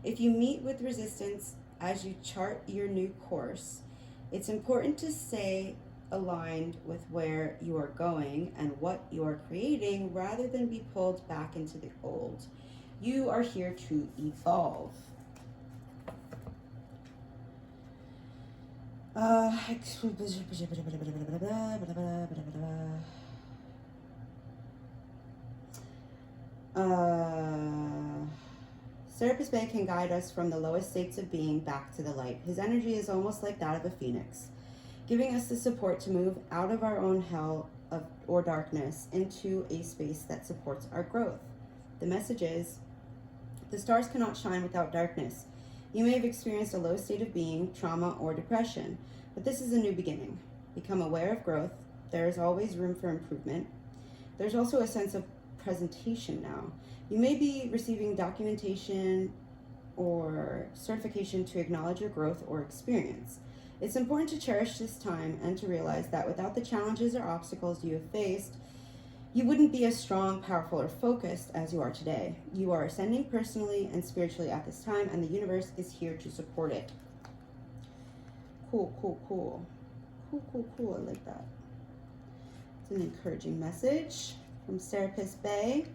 If you meet with resistance as you chart your new course, it's important to stay aligned with where you are going and what you are creating rather than be pulled back into the old. You are here to evolve. Serapis Bey can guide us from the lowest states of being back to the light. His energy is almost like that of a phoenix, giving us the support to move out of our own hell or darkness into a space that supports our growth. The message is, the stars cannot shine without darkness. You may have experienced a low state of being, trauma, or depression, but this is a new beginning. Become aware of growth. There is always room for improvement. There's also a sense of presentation now. You may be receiving documentation or certification to acknowledge your growth or experience. It's important to cherish this time and to realize that without the challenges or obstacles you have faced, you wouldn't be as strong, powerful, or focused as you are today. You are ascending personally and spiritually at this time, and the universe is here to support it. Cool. I like that. It's an encouraging message from Serapis Bey.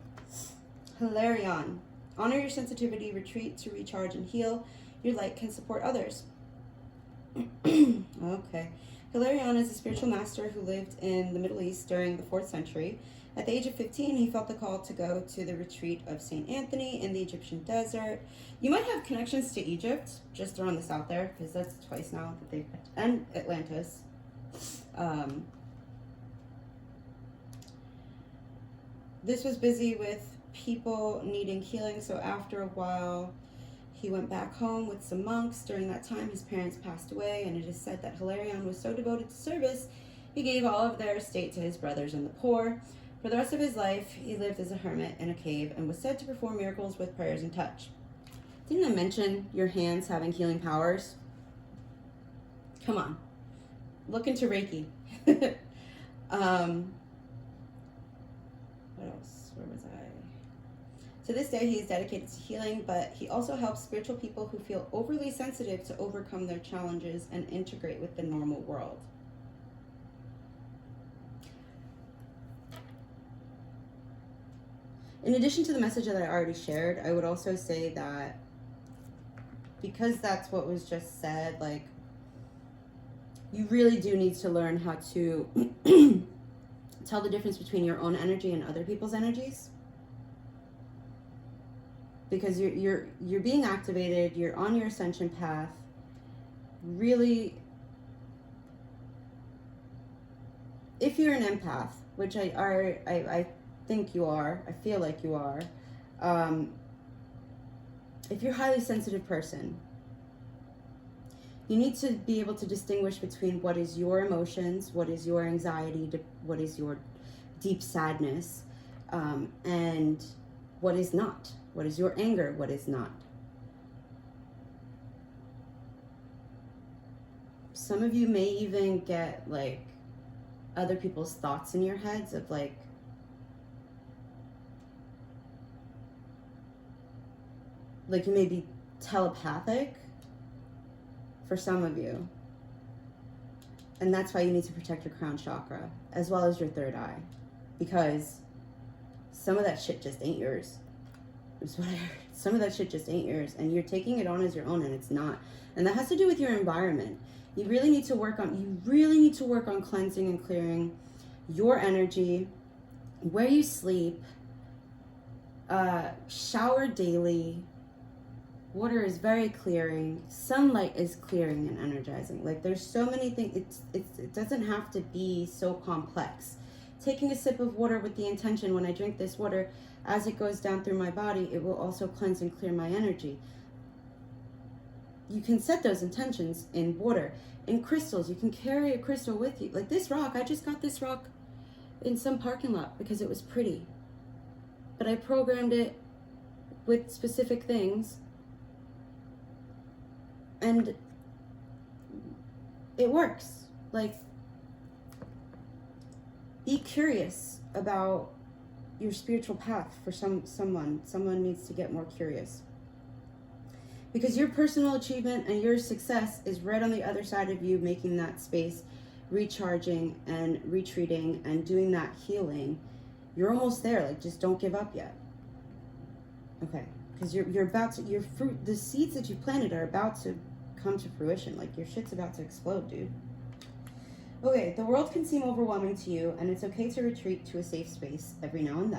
Hilarion. Honor your sensitivity, retreat to recharge and heal. Your light can support others. Okay. Hilarion is a spiritual master who lived in the Middle East during the 4th century. At the age of 15, he felt the call to go to the retreat of St. Anthony in the Egyptian desert. You might have connections to Egypt, just throwing this out there, because that's twice now that they've, and Atlantis. This was busy with people needing healing, so after a while, he went back home with some monks. During that time, his parents passed away, and it is said that Hilarion was so devoted to service, he gave all of their estate to his brothers and the poor. For the rest of his life, he lived as a hermit in a cave and was said to perform miracles with prayers and touch. Didn't I mention your hands having healing powers? Come on. Look into Reiki. What else? Where was I? To this day, he is dedicated to healing, but he also helps spiritual people who feel overly sensitive to overcome their challenges and integrate with the normal world. In addition to the message that I already shared, I would also say that because that's what was just said, like, you really do need to learn how to tell the difference between your own energy and other people's energies. Because you're being activated, you're on your ascension path. Really, if you're an empath, which I think you are, I feel like you are, if you're a highly sensitive person, you need to be able to distinguish between what is your emotions, what is your anxiety, what is your deep sadness, and what is not. What is your anger, what is not. Some of you may even get like other people's thoughts in your heads of like you may be telepathic for some of you. And that's why you need to protect your crown chakra as well as your third eye, because some of that shit just ain't yours. Some of that shit just ain't yours, and you're taking it on as your own, and it's not. And that has to do with your environment. You really need to work on cleansing and clearing your energy, where you sleep, shower daily. Water is very clearing. Sunlight is clearing and energizing. Like, there's so many things. It doesn't have to be so complex. Taking a sip of water with the intention, when I drink this water, as it goes down through my body, it will also cleanse and clear my energy. You can set those intentions in water. In crystals, you can carry a crystal with you. Like this rock, I just got this rock in some parking lot because it was pretty. But I programmed it with specific things. And it works. Like, be curious about your spiritual path. For someone needs to get more curious, because your personal achievement and your success is right on the other side of you making that space, recharging and retreating and doing that healing. You're almost there. Like, just don't give up yet. Okay, because you're about to, your fruit, the seeds that you planted are about to come to fruition. Like, your shit's about to explode, dude. Okay, the world can seem overwhelming to you, and it's okay to retreat to a safe space every now and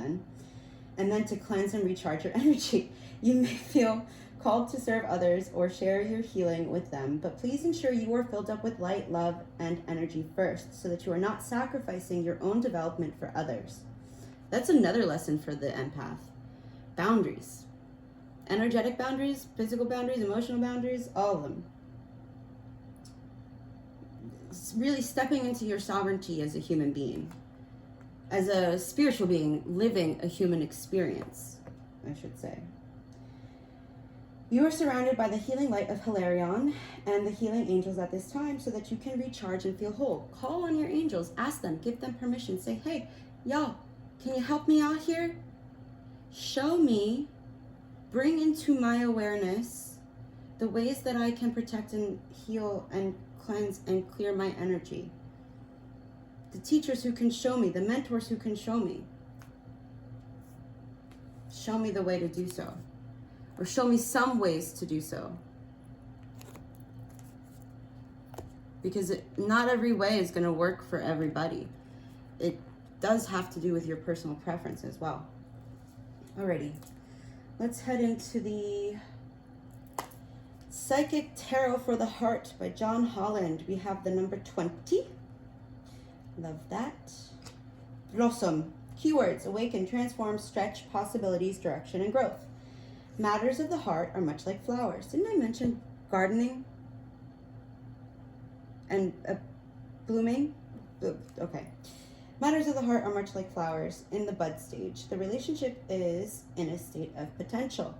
then to cleanse and recharge your energy. You may feel called to serve others or share your healing with them, but please ensure you are filled up with light, love, and energy first, so that you are not sacrificing your own development for others. That's another lesson for the empath. Boundaries. Energetic boundaries, physical boundaries, emotional boundaries, all of them. It's really stepping into your sovereignty as a human being, as a spiritual being living a human experience, I should say. You are surrounded by the healing light of Hilarion and the healing angels at this time, so that you can recharge and feel whole. Call on your angels, ask them, give them permission, say, hey, y'all, can you help me out here? Show me, bring into my awareness the ways that I can protect and heal and cleanse and clear my energy. The teachers who can show me, the mentors who can show me the way to do so, or show me some ways to do so. Because not every way is going to work for everybody. It does have to do with your personal preference as well. Alrighty, let's head into the Psychic Tarot for the Heart by John Holland. We have the number 20. Love that. Blossom. Keywords: awaken, transform, stretch, possibilities, direction, and growth. Matters of the heart are much like flowers. Didn't I mention gardening and blooming? Okay. Matters of the heart are much like flowers in the bud stage. The relationship is in a state of potential.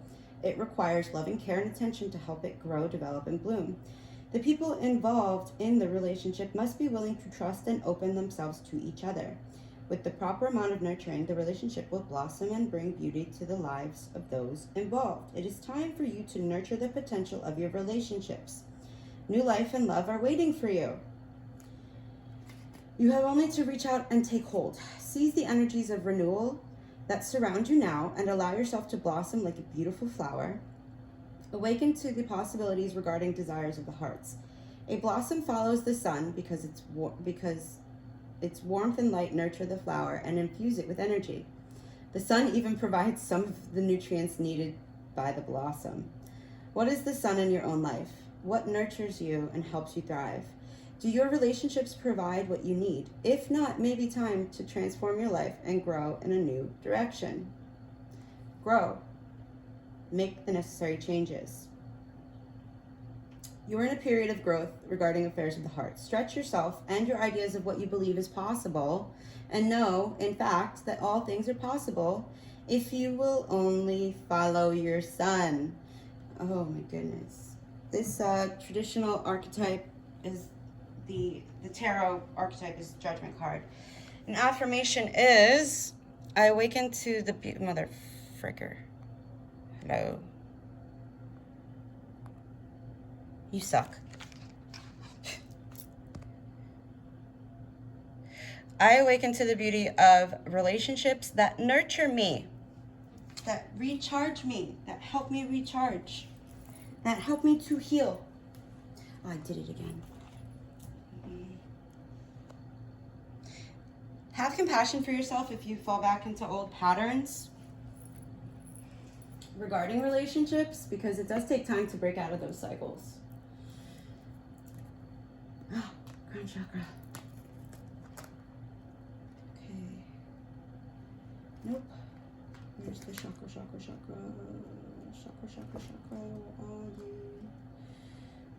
It requires loving care and attention to help it grow, develop, and bloom. The people involved in the relationship must be willing to trust and open themselves to each other. With the proper amount of nurturing, the relationship will blossom and bring beauty to the lives of those involved. It is time for you to nurture the potential of your relationships. New life and love are waiting for you. You have only to reach out and take hold. Seize the energies of renewal that surround you now and allow yourself to blossom like a beautiful flower. Awaken to the possibilities regarding desires of the hearts. A blossom follows the sun because its warmth and light nurture the flower and infuse it with energy. The sun even provides some of the nutrients needed by the blossom. What is the sun in your own life? What nurtures you and helps you thrive? Do your relationships provide what you need? If not, it may be time to transform your life and grow in a new direction. Grow. Make the necessary changes. You are in a period of growth regarding affairs of the heart. Stretch yourself and your ideas of what you believe is possible, and know, in fact, that all things are possible if you will only follow your sun. Oh my goodness. This traditional archetype is the tarot archetype is Judgment card. An affirmation is, I awaken to the mother fricker. Hello. You suck. I awaken to the beauty of relationships that nurture me, that recharge me, that help me recharge, that help me to heal. Oh, I did it again. Have compassion for yourself if you fall back into old patterns regarding relationships, because it does take time to break out of those cycles. Oh, crown chakra. Okay. Nope. Where's the chakra?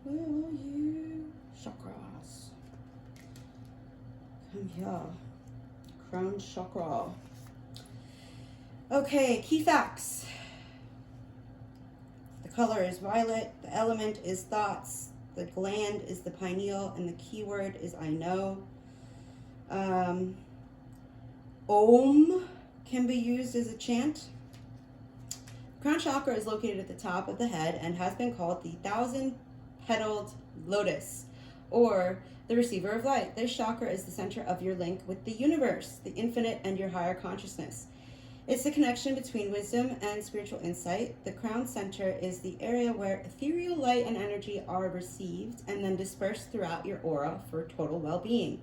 Where are you? Chakras. Come here. Crown chakra. Okay, key facts. The color is violet. The element is thoughts. The gland is the pineal. And the keyword is I know. Om can be used as a chant. Crown chakra is located at the top of the head and has been called the 1,000-petaled lotus, or the receiver of light. This chakra is the center of your link with the universe, the infinite, and your higher consciousness. It's the connection between wisdom and spiritual insight. The crown center is the area where ethereal light and energy are received and then dispersed throughout your aura for total well-being.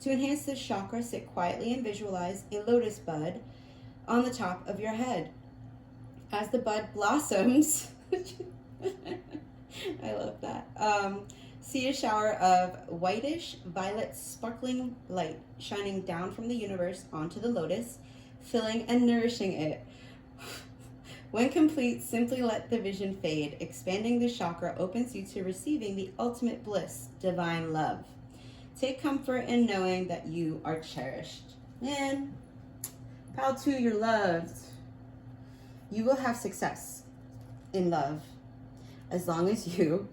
To enhance this chakra, sit quietly and visualize a lotus bud on the top of your head. As the bud blossoms, I love that. See a shower of whitish violet sparkling light shining down from the universe onto the lotus, filling and nourishing it. When complete, simply let the vision fade. Expanding the chakra opens you to receiving the ultimate bliss, divine love. Take comfort in knowing that you are cherished. Man, pile 2, you're loved. You will have success in love as long as you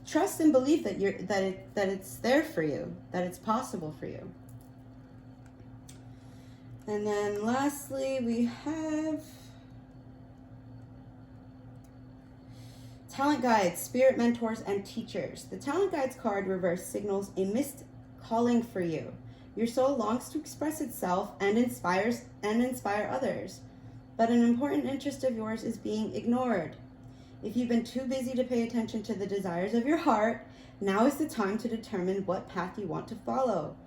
trust and believe that it's there for you, that it's possible for you. And then lastly, we have talent guides, spirit mentors, and teachers. The talent guides card reverse signals a missed calling for you. Your soul longs to express itself and inspire others, but an important interest of yours is being ignored. If you've been too busy to pay attention to the desires of your heart, now is the time to determine what path you want to follow.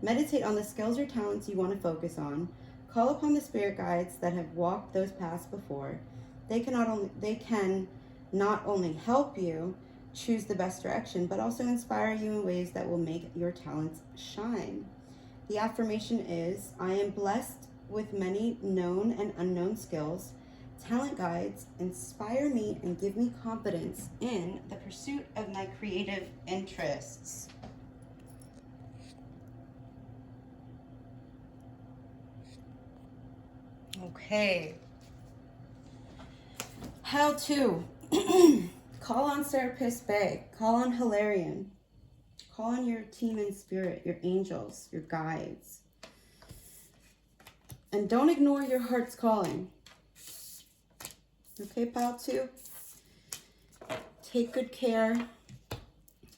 Meditate on the skills or talents you want to focus on. Call upon the spirit guides that have walked those paths before. They can not only help you choose the best direction, but also inspire you in ways that will make your talents shine. The affirmation is, I am blessed with many known and unknown skills. Talent guides inspire me and give me confidence in the pursuit of my creative interests. Okay. How to call on Serapis Bay, call on Hilarion, call on your team in spirit, your angels, your guides. And don't ignore your heart's calling. Okay, pile 2. Take good care.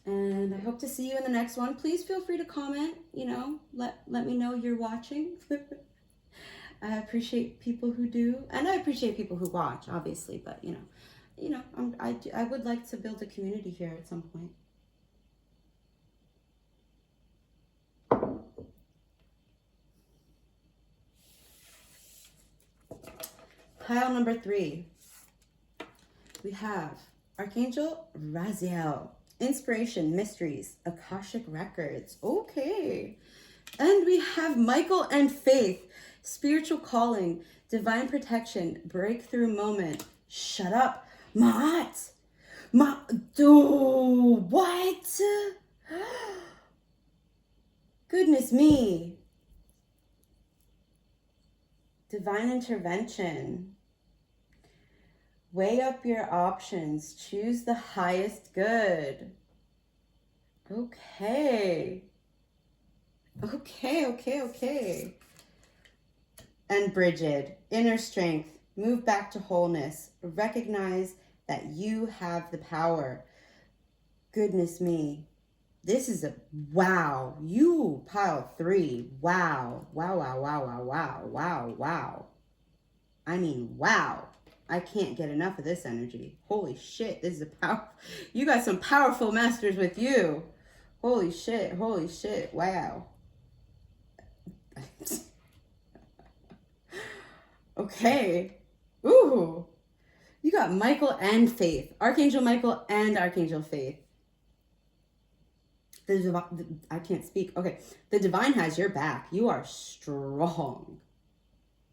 And I hope to see you in the next one. Please feel free to comment, let me know you're watching. I appreciate people who do, and I appreciate people who watch, obviously, but I would like to build a community here at some point. Pile number 3. We have Archangel Raziel, Inspiration, Mysteries, Akashic Records. Okay. And we have Michael and Faith, Spiritual Calling, Divine Protection, Breakthrough Moment. Shut up, Matt. What? Goodness me. Divine Intervention. Weigh up your options. Choose the highest good. Okay. Okay. And Bridget, inner strength, move back to wholeness. Recognize that you have the power. Goodness me. This is a wow. You pile 3. Wow. Wow. I mean, wow. I can't get enough of this energy. Holy shit. This is a power. You got some powerful masters with you. Holy shit. Wow. Okay. Ooh. You got Michael and Faith. Archangel Michael and Archangel Faith. I can't speak. Okay. The divine has your back. You are strong.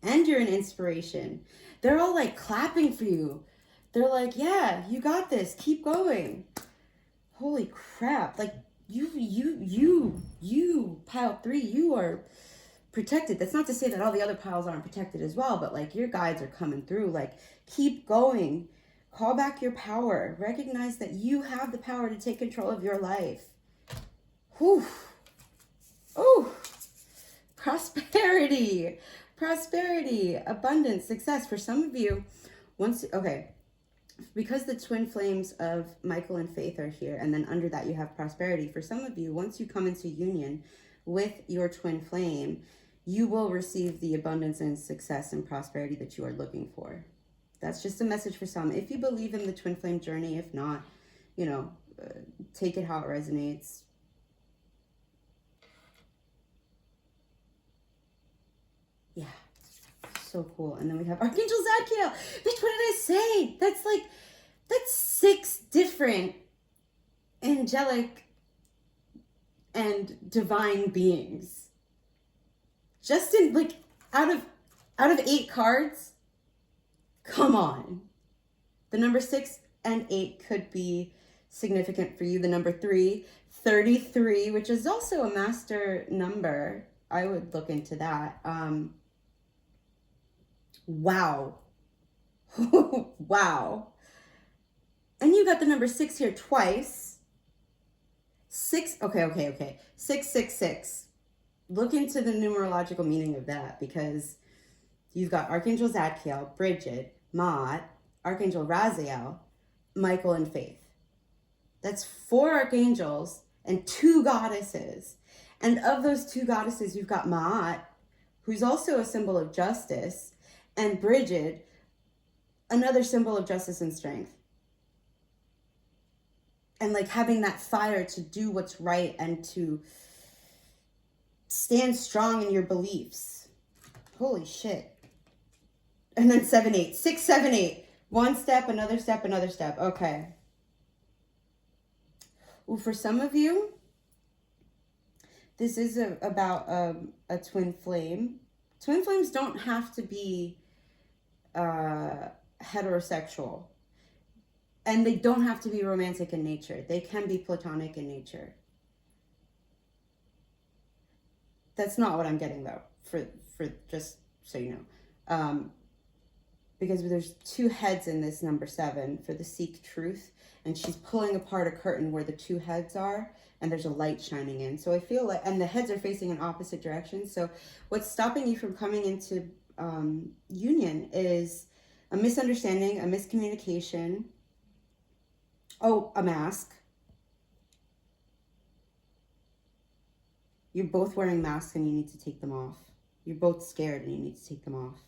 And you're an inspiration. They're all like clapping for you. They're like, yeah, you got this. Keep going. Holy crap. Like you, pile 3, you are protected. That's not to say that all the other piles aren't protected as well, but like your guides are coming through. Like, keep going. Call back your power. Recognize that you have the power to take control of your life. Whew. Oh, prosperity, abundance, success. For some of you, because the twin flames of Michael and Faith are here, and then under that you have prosperity. For some of you, once you come into union with your twin flame, you will receive the abundance and success and prosperity that you are looking for. That's just a message for some. If you believe in the twin flame journey, if not, take it how it resonates. Yeah, so cool. And then we have Archangel Zadkiel. Bitch, what did I say? That's 6 different angelic and divine beings. Just in out of 8 cards. Come on. The number 6 and 8 could be significant for you. The number 3, 33, which is also a master number. I would look into that. Wow. Wow. And you got the number 6 here twice. 6, okay. 666. Look into the numerological meaning of that, because you've got Archangel Zadkiel, Bridget, Maat, Archangel Raziel, Michael, and Faith. That's 4 archangels and 2 goddesses. And of those 2 goddesses, you've got Maat, who's also a symbol of justice, and Bridget, another symbol of justice and strength. And having that fire to do what's right and to stand strong in your beliefs. Holy shit. And then 7, 8. 6, 7, 8. One step, another step, another step. Okay. Well, for some of you, this is about a twin flame. Twin flames don't have to be heterosexual. And they don't have to be romantic in nature. They can be platonic in nature. That's not what I'm getting, though, for just so you know. Because there's 2 heads in this number 7 for the seek truth. And she's pulling apart a curtain where the 2 heads are. And there's a light shining in. So I feel like, and the heads are facing in opposite directions. So what's stopping you from coming into union is a misunderstanding, a miscommunication. Oh, a mask. You're both wearing masks and you need to take them off. You're both scared and you need to take them off.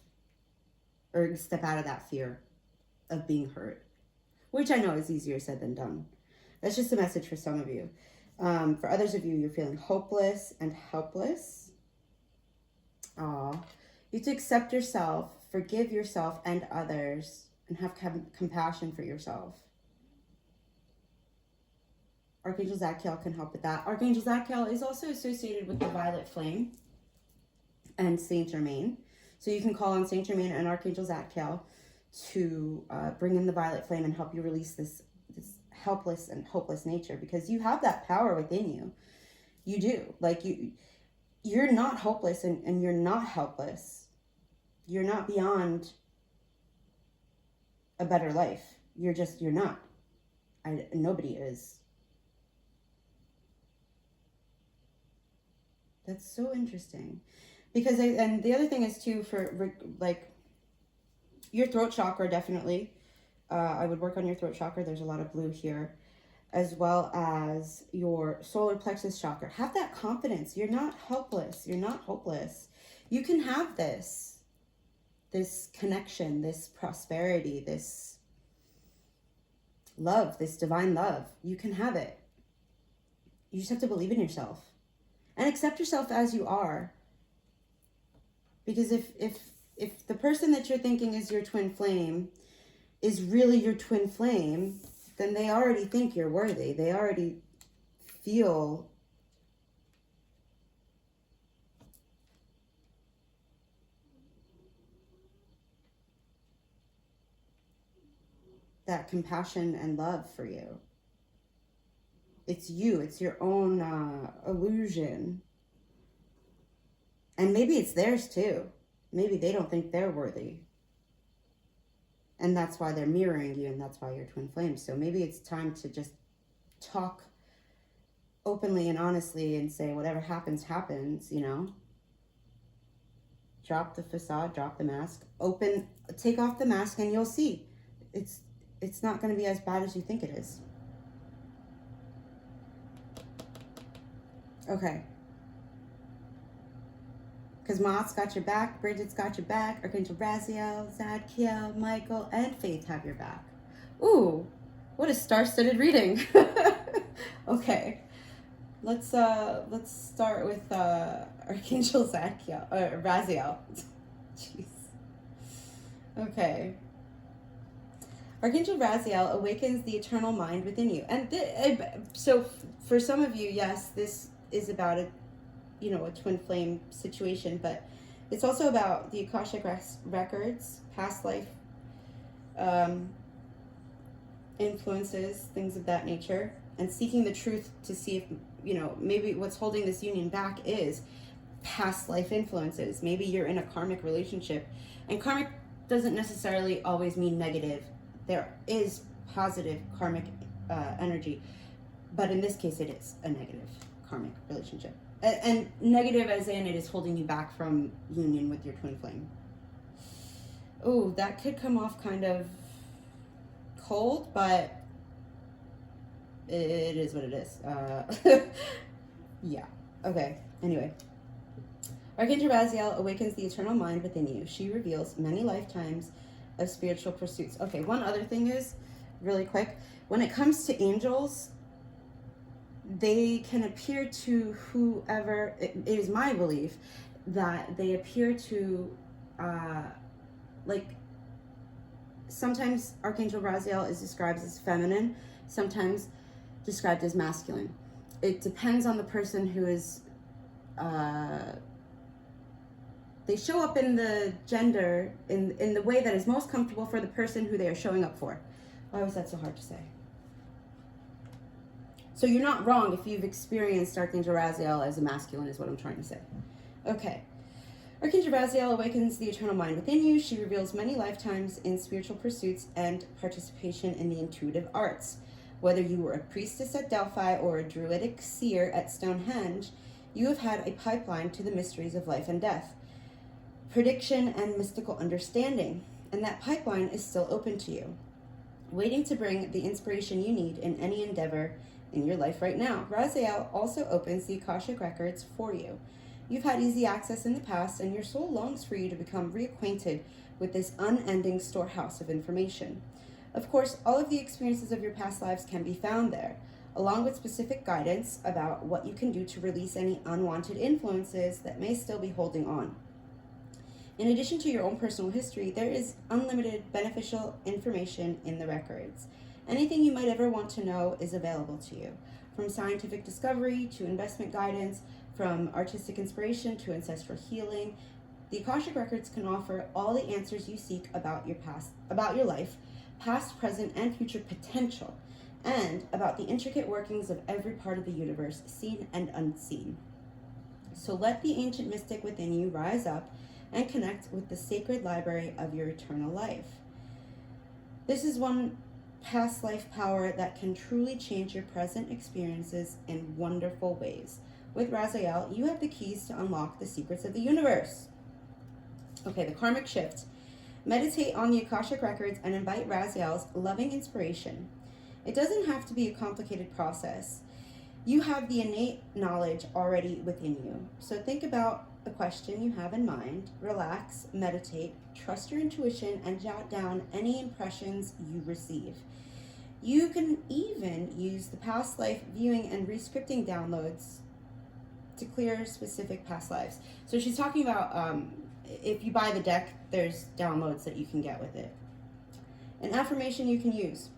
Or step out of that fear of being hurt. Which I know is easier said than done. That's just a message for some of you. For others of you, you're feeling hopeless and helpless. Aw. You have to accept yourself, forgive yourself and others, and have compassion for yourself. Archangel Zadkiel can help with that. Archangel Zadkiel is also associated with the violet flame and Saint Germain. So you can call on Saint Germain and Archangel Zadkiel to bring in the violet flame and help you release this helpless and hopeless nature, because you have that power within you. You do. You're not hopeless and you're not helpless. You're not beyond a better life. You're not. Nobody is. That's so interesting. Because and the other thing is too, for like your throat chakra, definitely. I would work on your throat chakra. There's a lot of blue here, as well as your solar plexus chakra. Have that confidence. You're not helpless. You're not hopeless. You can have this connection, this prosperity, this love, this divine love. You can have it. You just have to believe in yourself and accept yourself as you are. Because if the person that you're thinking is your twin flame is really your twin flame, then they already think you're worthy. They already feel that compassion and love for you. It's you. It's your own illusion. And maybe it's theirs too. Maybe they don't think they're worthy. And that's why they're mirroring you, and that's why you're twin flames. So maybe it's time to just talk openly and honestly and say whatever happens, happens, you know? Drop the facade, drop the mask. Take off the mask and you'll see. It's not going to be as bad as you think it is. Okay. Because Maat's got your back, Bridget's got your back, Archangel Raziel, Zadkiel, Michael, and Faith have your back. Ooh, what a star-studded reading. Okay, let's start with Archangel Zadkiel, Raziel. Jeez. Okay. Archangel Raziel awakens the eternal mind within you. And so for some of you, yes, this is about a twin flame situation, but it's also about the Akashic records, past life influences, things of that nature, and seeking the truth to see if, maybe what's holding this union back is past life influences. Maybe you're in a karmic relationship, and karmic doesn't necessarily always mean negative. There is positive karmic energy, but in this case it is a negative karmic relationship. And negative as in it is holding you back from union with your twin flame. Oh, that could come off kind of cold, but it is what it is. Yeah. Okay. Anyway. Archangel Raziel awakens the eternal mind within you. She reveals many lifetimes of spiritual pursuits. Okay, one other thing is, really quick, when it comes to angels, they can appear to whoever, it is my belief that they appear to, sometimes Archangel Raziel is described as feminine, sometimes described as masculine. It depends on the person who is, they show up in the gender, in the way that is most comfortable for the person who they are showing up for. Why was that so hard to say? So you're not wrong if you've experienced Archangel Raziel as a masculine, is what I'm trying to say. Okay. Archangel Raziel awakens the eternal mind within you. She reveals many lifetimes in spiritual pursuits and participation in the intuitive arts. Whether you were a priestess at Delphi or a druidic seer at Stonehenge, you have had a pipeline to the mysteries of life and death, prediction and mystical understanding, and that pipeline is still open to you, waiting to bring the inspiration you need in any endeavor in your life right now. Raziel also opens the Akashic records for you. You've had easy access in the past, and your soul longs for you to become reacquainted with this unending storehouse of information. Of course, all of the experiences of your past lives can be found there, along with specific guidance about what you can do to release any unwanted influences that may still be holding on. In addition to your own personal history, there is unlimited beneficial information in the records. Anything you might ever want to know is available to you, from scientific discovery to investment guidance, from artistic inspiration to ancestral healing. The Akashic records can offer all the answers you seek about your past, about your life, past, present, and future potential, and about the intricate workings of every part of the universe, seen and unseen. So let the ancient mystic within you rise up and connect with the sacred library of your eternal life. This is one past life power that can truly change your present experiences in wonderful ways. with Raziel, you have the keys to unlock the secrets of the universe. Okay, the karmic shift. Meditate on the Akashic records and invite Raziel's loving inspiration. It doesn't have to be a complicated process. You have the innate knowledge already within you. So think about a question you have in mind, relax, meditate, trust your intuition, and jot down any impressions you receive. You can even use the past life viewing and rescripting downloads to clear specific past lives. So she's talking about if you buy the deck, there's downloads that you can get with it. An affirmation you can use.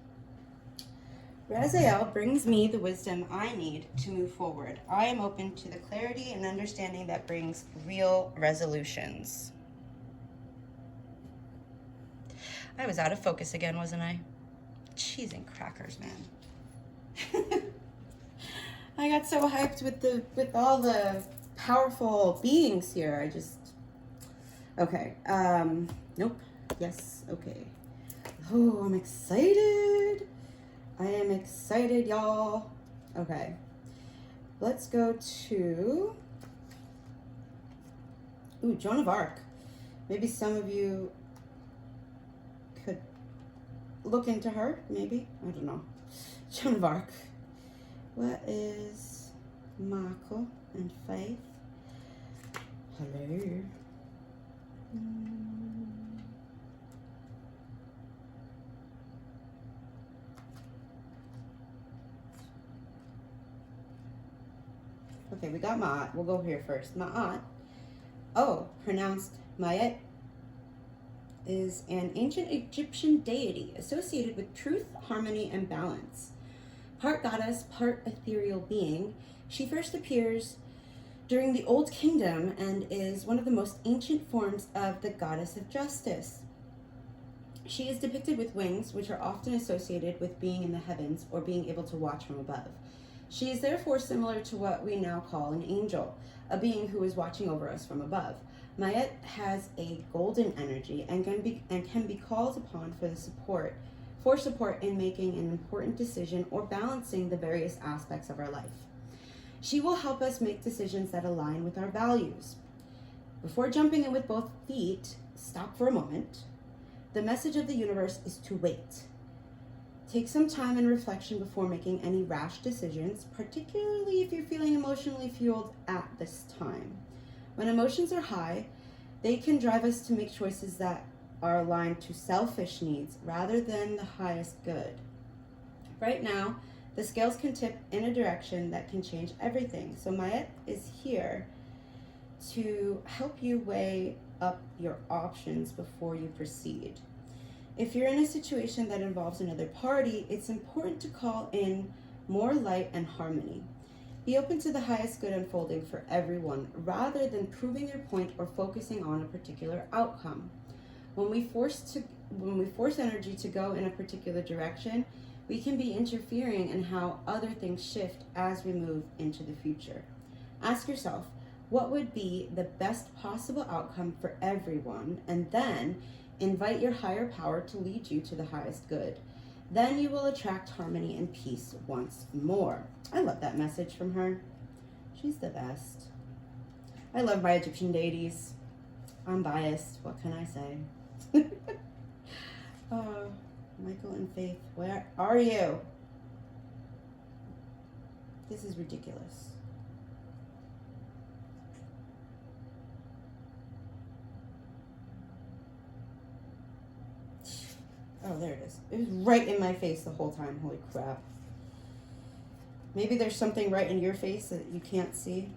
Raziel brings me the wisdom I need to move forward. I am open to the clarity and understanding that brings real resolutions. I was out of focus again, wasn't I? Cheese and crackers, man. I got so hyped with all the powerful beings here. Okay. Nope. Yes. Okay. Oh, I'm excited. I am excited, y'all. Okay. Let's go to Joan of Arc. Maybe some of you could look into her, maybe. I don't know. Joan of Arc. What is Michael and Faith? Hello. Okay, we got Ma'at. We'll go here first. Ma'at, pronounced Mayet, is an ancient Egyptian deity associated with truth, harmony, and balance. Part goddess, part ethereal being, she first appears during the Old Kingdom and is one of the most ancient forms of the goddess of justice. She is depicted with wings, which are often associated with being in the heavens or being able to watch from above. She is therefore similar to what we now call an angel, a being who is watching over us from above. Mayet has a golden energy and can be called upon for support in making an important decision or balancing the various aspects of our life. She will help us make decisions that align with our values. Before jumping in with both feet, stop for a moment. The message of the universe is to wait. Take some time and reflection before making any rash decisions, particularly if you're feeling emotionally fueled at this time. When emotions are high, they can drive us to make choices that are aligned to selfish needs rather than the highest good. Right now, the scales can tip in a direction that can change everything. So Mayet is here to help you weigh up your options before you proceed. If you're in a situation that involves another party, it's important to call in more light and harmony. Be open to the highest good unfolding for everyone, rather than proving your point or focusing on a particular outcome. When we force energy to go in a particular direction, we can be interfering in how other things shift as we move into the future. Ask yourself, what would be the best possible outcome for everyone, and then invite your higher power to lead you to the highest good. Then you will attract harmony and peace once more. I love that message from her. She's the best. I love my Egyptian deities. I'm biased. What can I say? Michael and Faith, where are you? This is ridiculous. Oh, there it is. It was right in my face the whole time. Holy crap. Maybe there's something right in your face that you can't see.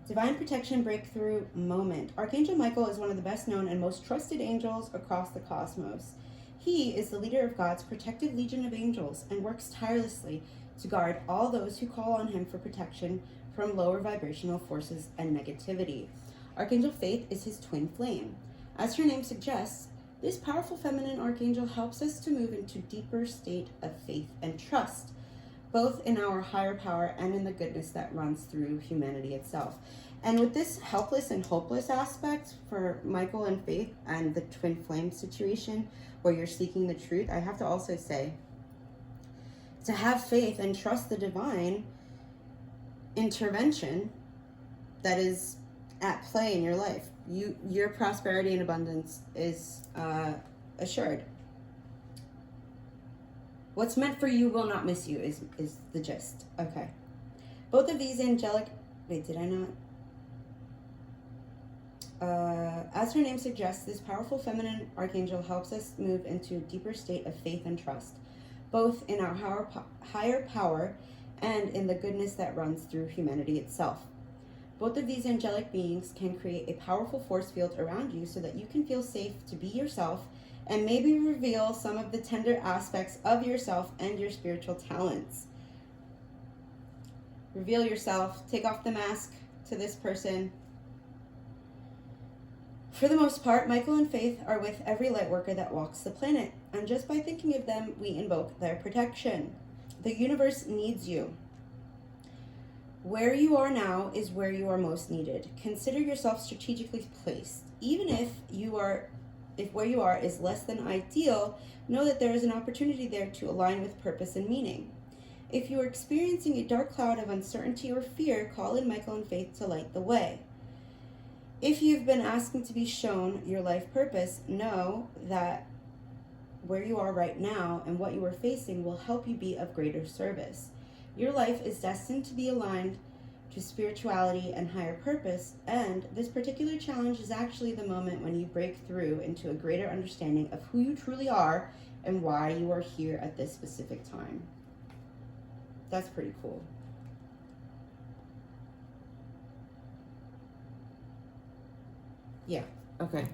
Divine Protection Breakthrough Moment. Archangel Michael is one of the best known and most trusted angels across the cosmos. He is the leader of God's protective legion of angels and works tirelessly to guard all those who call on him for protection from lower vibrational forces and negativity. Archangel Faith is his twin flame. As her name suggests, this powerful feminine archangel helps us to move into a deeper state of faith and trust, both in our higher power and in the goodness that runs through humanity itself. And with this helpless and hopeless aspect for Michael and Faith and the twin flame situation where you're seeking the truth, I have to also say, to have faith and trust the divine intervention that is at play in your life. Your prosperity and abundance is assured. What's meant for you will not miss you is the gist. Okay. Both of these angelic... Wait, did I not? As her name suggests, this powerful feminine archangel helps us move into a deeper state of faith and trust, both in our higher power and in the goodness that runs through humanity itself. Both of these angelic beings can create a powerful force field around you so that you can feel safe to be yourself and maybe reveal some of the tender aspects of yourself and your spiritual talents. Reveal yourself, take off the mask to this person. For the most part, Michael and Faith are with every light worker that walks the planet, and just by thinking of them, we invoke their protection. The universe needs you. Where you are now is where you are most needed. Consider yourself strategically placed. Even if where you are is less than ideal, know that there is an opportunity there to align with purpose and meaning. If you are experiencing a dark cloud of uncertainty or fear, call in Michael and Faith to light the way. If you've been asking to be shown your life purpose, know that where you are right now and what you are facing will help you be of greater service. Your life is destined to be aligned to spirituality and higher purpose, and this particular challenge is actually the moment when you break through into a greater understanding of who you truly are and why you are here at this specific time. That's pretty cool. Yeah, okay.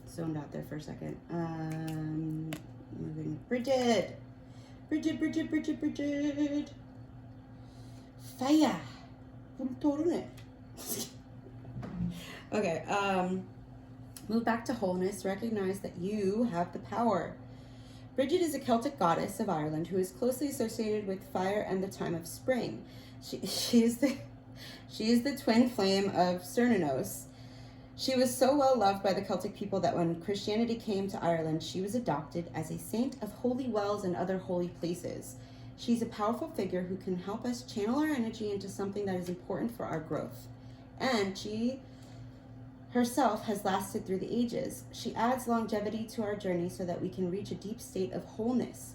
Zoned out there for a second. Moving. Bridget. Fire. Okay, move back to wholeness. Recognize that you have the power. Bridget is a Celtic goddess of Ireland who is closely associated with fire and the time of spring. She is the twin flame of Cernunnos. She was so well loved by the Celtic people that when Christianity came to Ireland, she was adopted as a saint of holy wells and other holy places. She's a powerful figure who can help us channel our energy into something that is important for our growth. And she herself has lasted through the ages. She adds longevity to our journey so that we can reach a deep state of wholeness.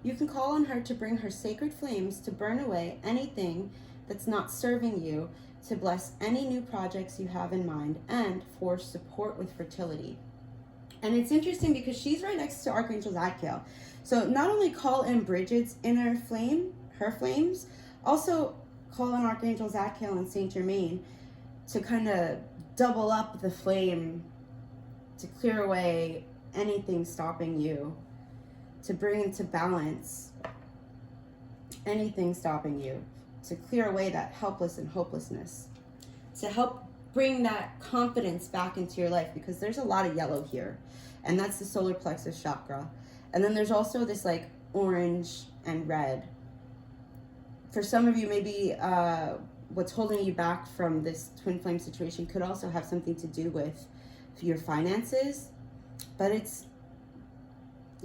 You can call on her to bring her sacred flames to burn away anything that's not serving you, to bless any new projects you have in mind, and for support with fertility. And it's interesting because she's right next to Archangel Zadkiel. So not only call in Bridget's inner flame, her flames, also call in Archangel Zadkiel and Saint Germain to kind of double up the flame, to clear away anything stopping you, to bring into balance anything stopping you, to clear away that helpless and hopelessness, to help bring that confidence back into your life, because there's a lot of yellow here, and that's the solar plexus chakra. And then there's also this like orange and red. For some of you, maybe what's holding you back from this twin flame situation could also have something to do with your finances, but it's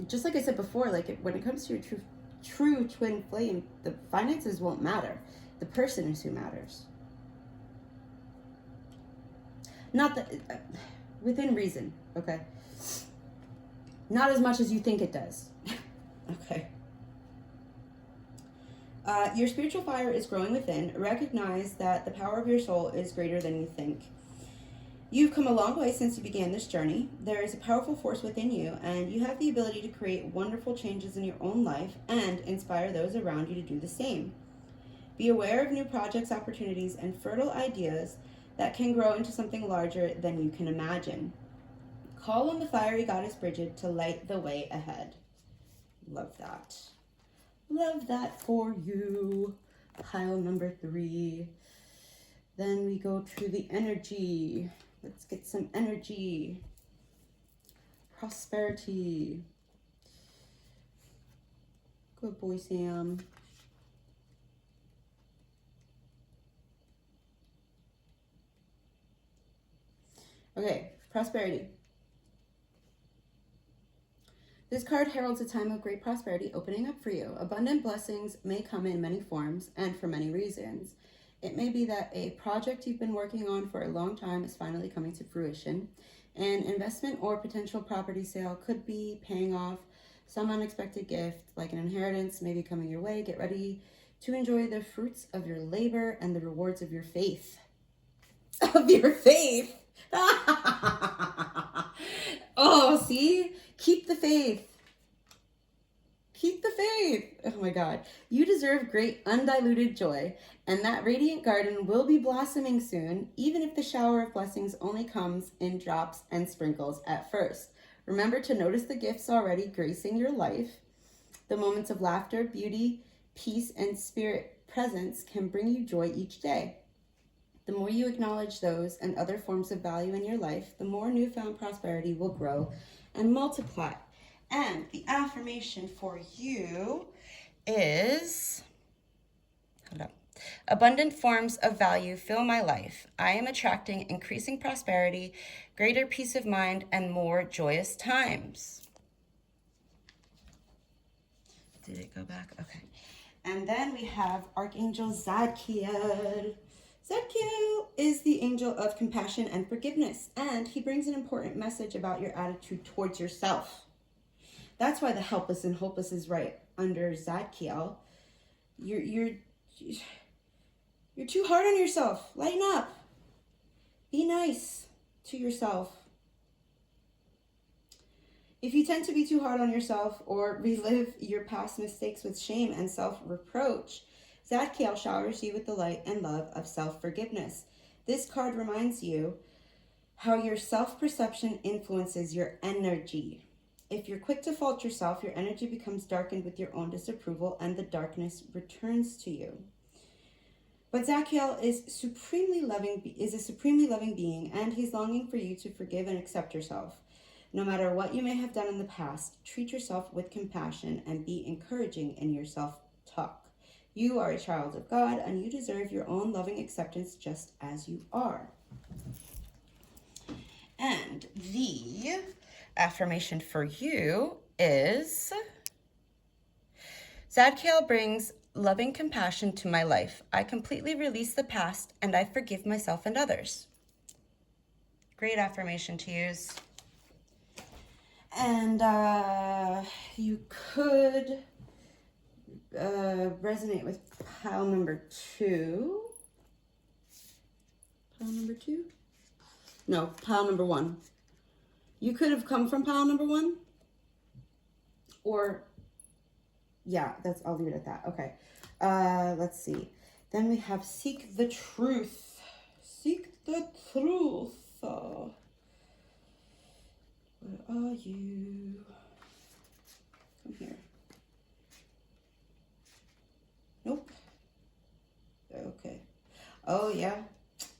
just like I said before, like when it comes to your true twin flame, the finances won't matter. The person is who matters. Not that, within reason, okay? Not as much as you think it does. Okay. Your spiritual fire is growing within. Recognize that the power of your soul is greater than you think. You've come a long way since you began this journey. There is a powerful force within you, and you have the ability to create wonderful changes in your own life and inspire those around you to do the same. Be aware of new projects, opportunities, and fertile ideas that can grow into something larger than you can imagine. Call on the fiery goddess Bridget to light the way ahead. Love that. Love that for you. Pile number 3. Then we go to the energy. Let's get some energy. Prosperity. Good boy, Sam. Okay, prosperity. This card heralds a time of great prosperity opening up for you. Abundant blessings may come in many forms and for many reasons. It may be that a project you've been working on for a long time is finally coming to fruition. An investment or potential property sale could be paying off. Some unexpected gift, like an inheritance, may be coming your way. Get ready to enjoy the fruits of your labor and the rewards of your faith. Of your faith? Oh, see? Keep the faith. Keep the faith. Oh my God. You deserve great undiluted joy, and that radiant garden will be blossoming soon, even if the shower of blessings only comes in drops and sprinkles at first. Remember to notice the gifts already gracing your life. The moments of laughter, beauty, peace, and spirit presence can bring you joy each day. The more you acknowledge those and other forms of value in your life, the more newfound prosperity will grow and multiply. And the affirmation for you is, hold up. Abundant forms of value fill my life. I am attracting increasing prosperity, greater peace of mind, and more joyous times. Did it go back? Okay. And then we have Archangel Zadkiel. Zadkiel is the angel of compassion and forgiveness, and he brings an important message about your attitude towards yourself. That's why the helpless and hopeless is right under Zadkiel. You're too hard on yourself. Lighten up. Be nice to yourself. If you tend to be too hard on yourself or relive your past mistakes with shame and self-reproach, Zadkiel showers you with the light and love of self-forgiveness. This card reminds you how your self-perception influences your energy. If you're quick to fault yourself, your energy becomes darkened with your own disapproval, and the darkness returns to you. But Zadkiel is a supremely loving being, and he's longing for you to forgive and accept yourself. No matter what you may have done in the past, treat yourself with compassion and be encouraging in your self-talk. You are a child of God, and you deserve your own loving acceptance just as you are. And the affirmation for you is, Zadkiel brings loving compassion to my life. I completely release the past, and I forgive myself and others. Great affirmation to use. And you could resonate with pile number 2. Pile number 2? No, pile number 1. You could have come from pile number 1. Or, yeah, I'll leave it at that. Okay. Let's see. Then we have seek the truth. Seek the truth. Where are you? Come here. Nope. Okay. Oh, yeah.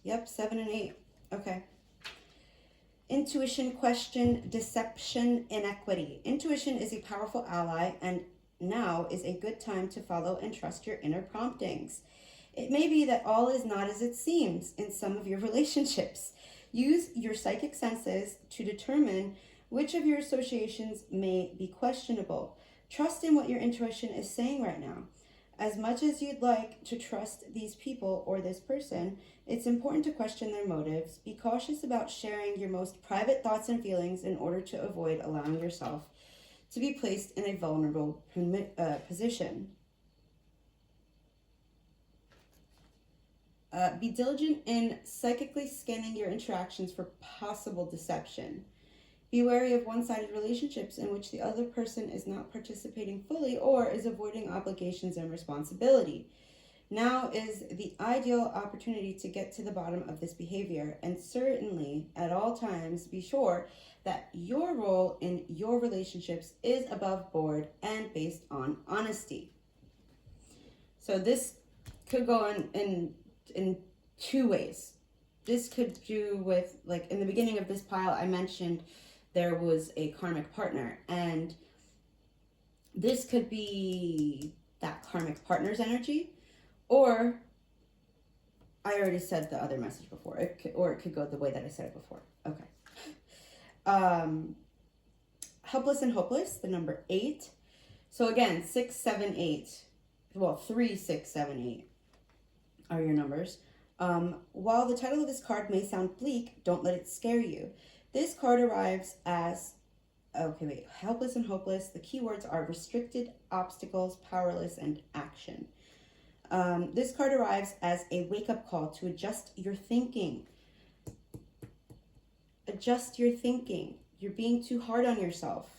Yep, 7 and 8. Okay. Intuition, question, deception, inequity. Intuition is a powerful ally, and now is a good time to follow and trust your inner promptings. It may be that all is not as it seems in some of your relationships. Use your psychic senses to determine which of your associations may be questionable. Trust in what your intuition is saying right now. As much as you'd like to trust these people or this person, it's important to question their motives. Be cautious about sharing your most private thoughts and feelings in order to avoid allowing yourself to be placed in a vulnerable position. Be diligent in psychically scanning your interactions for possible deception. Be wary of one-sided relationships in which the other person is not participating fully or is avoiding obligations and responsibility. Now is the ideal opportunity to get to the bottom of this behavior, and certainly at all times be sure that your role in your relationships is above board and based on honesty. So this could go in 2 ways. This could do with, like in the beginning of this pile, I mentioned there was a karmic partner, and this could be that karmic partner's energy, or I already said the other message before, it could go the way that I said it before. Okay. Helpless and hopeless, the number 8. So again, 6, 7, 8. Well, 3, 6, 7, 8. are your numbers. While the title of this card may sound bleak, don't let it scare you. This card arrives as, helpless and hopeless. The keywords are restricted, obstacles, powerless, and action. This card arrives as a wake-up call to adjust your thinking. Adjust your thinking. You're being too hard on yourself.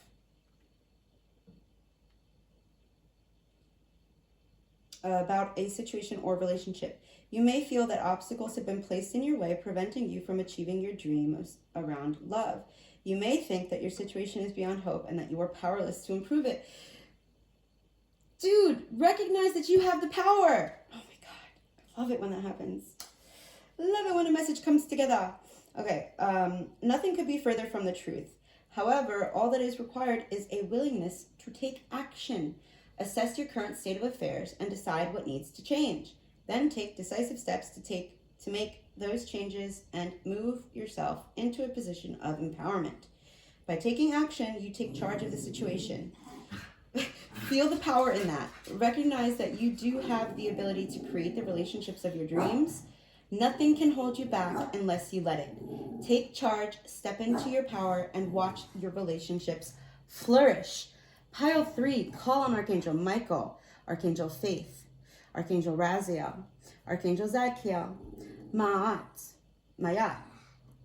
About a situation or relationship. You may feel that obstacles have been placed in your way, preventing you from achieving your dreams around love. You may think that your situation is beyond hope and that you are powerless to improve it. Dude, recognize that you have the power. Oh my God, I love it when that happens. Love it when a message comes together. Okay, nothing could be further from the truth. However, all that is required is a willingness to take action. Assess your current state of affairs and decide what needs to change. Then take decisive steps to make those changes and move yourself into a position of empowerment. By taking action, you take charge of the situation. Feel the power in that. Recognize that you do have the ability to create the relationships of your dreams. Nothing can hold you back unless you let it. Take charge, step into your power, and watch your relationships flourish. Pile 3, call on Archangel Michael, Archangel Faith, Archangel Raziel, Archangel Zadkiel, Ma'at,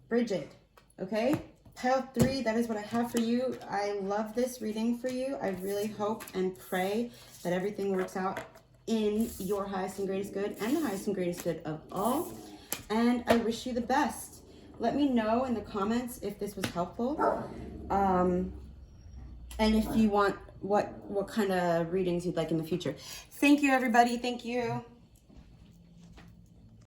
Bridget, okay? Pile 3, that is what I have for you. I love this reading for you. I really hope and pray that everything works out in your highest and greatest good and the highest and greatest good of all. And I wish you the best. Let me know in the comments if this was helpful. And if you want what kind of readings you'd like in the future. Thank you, everybody. Thank you.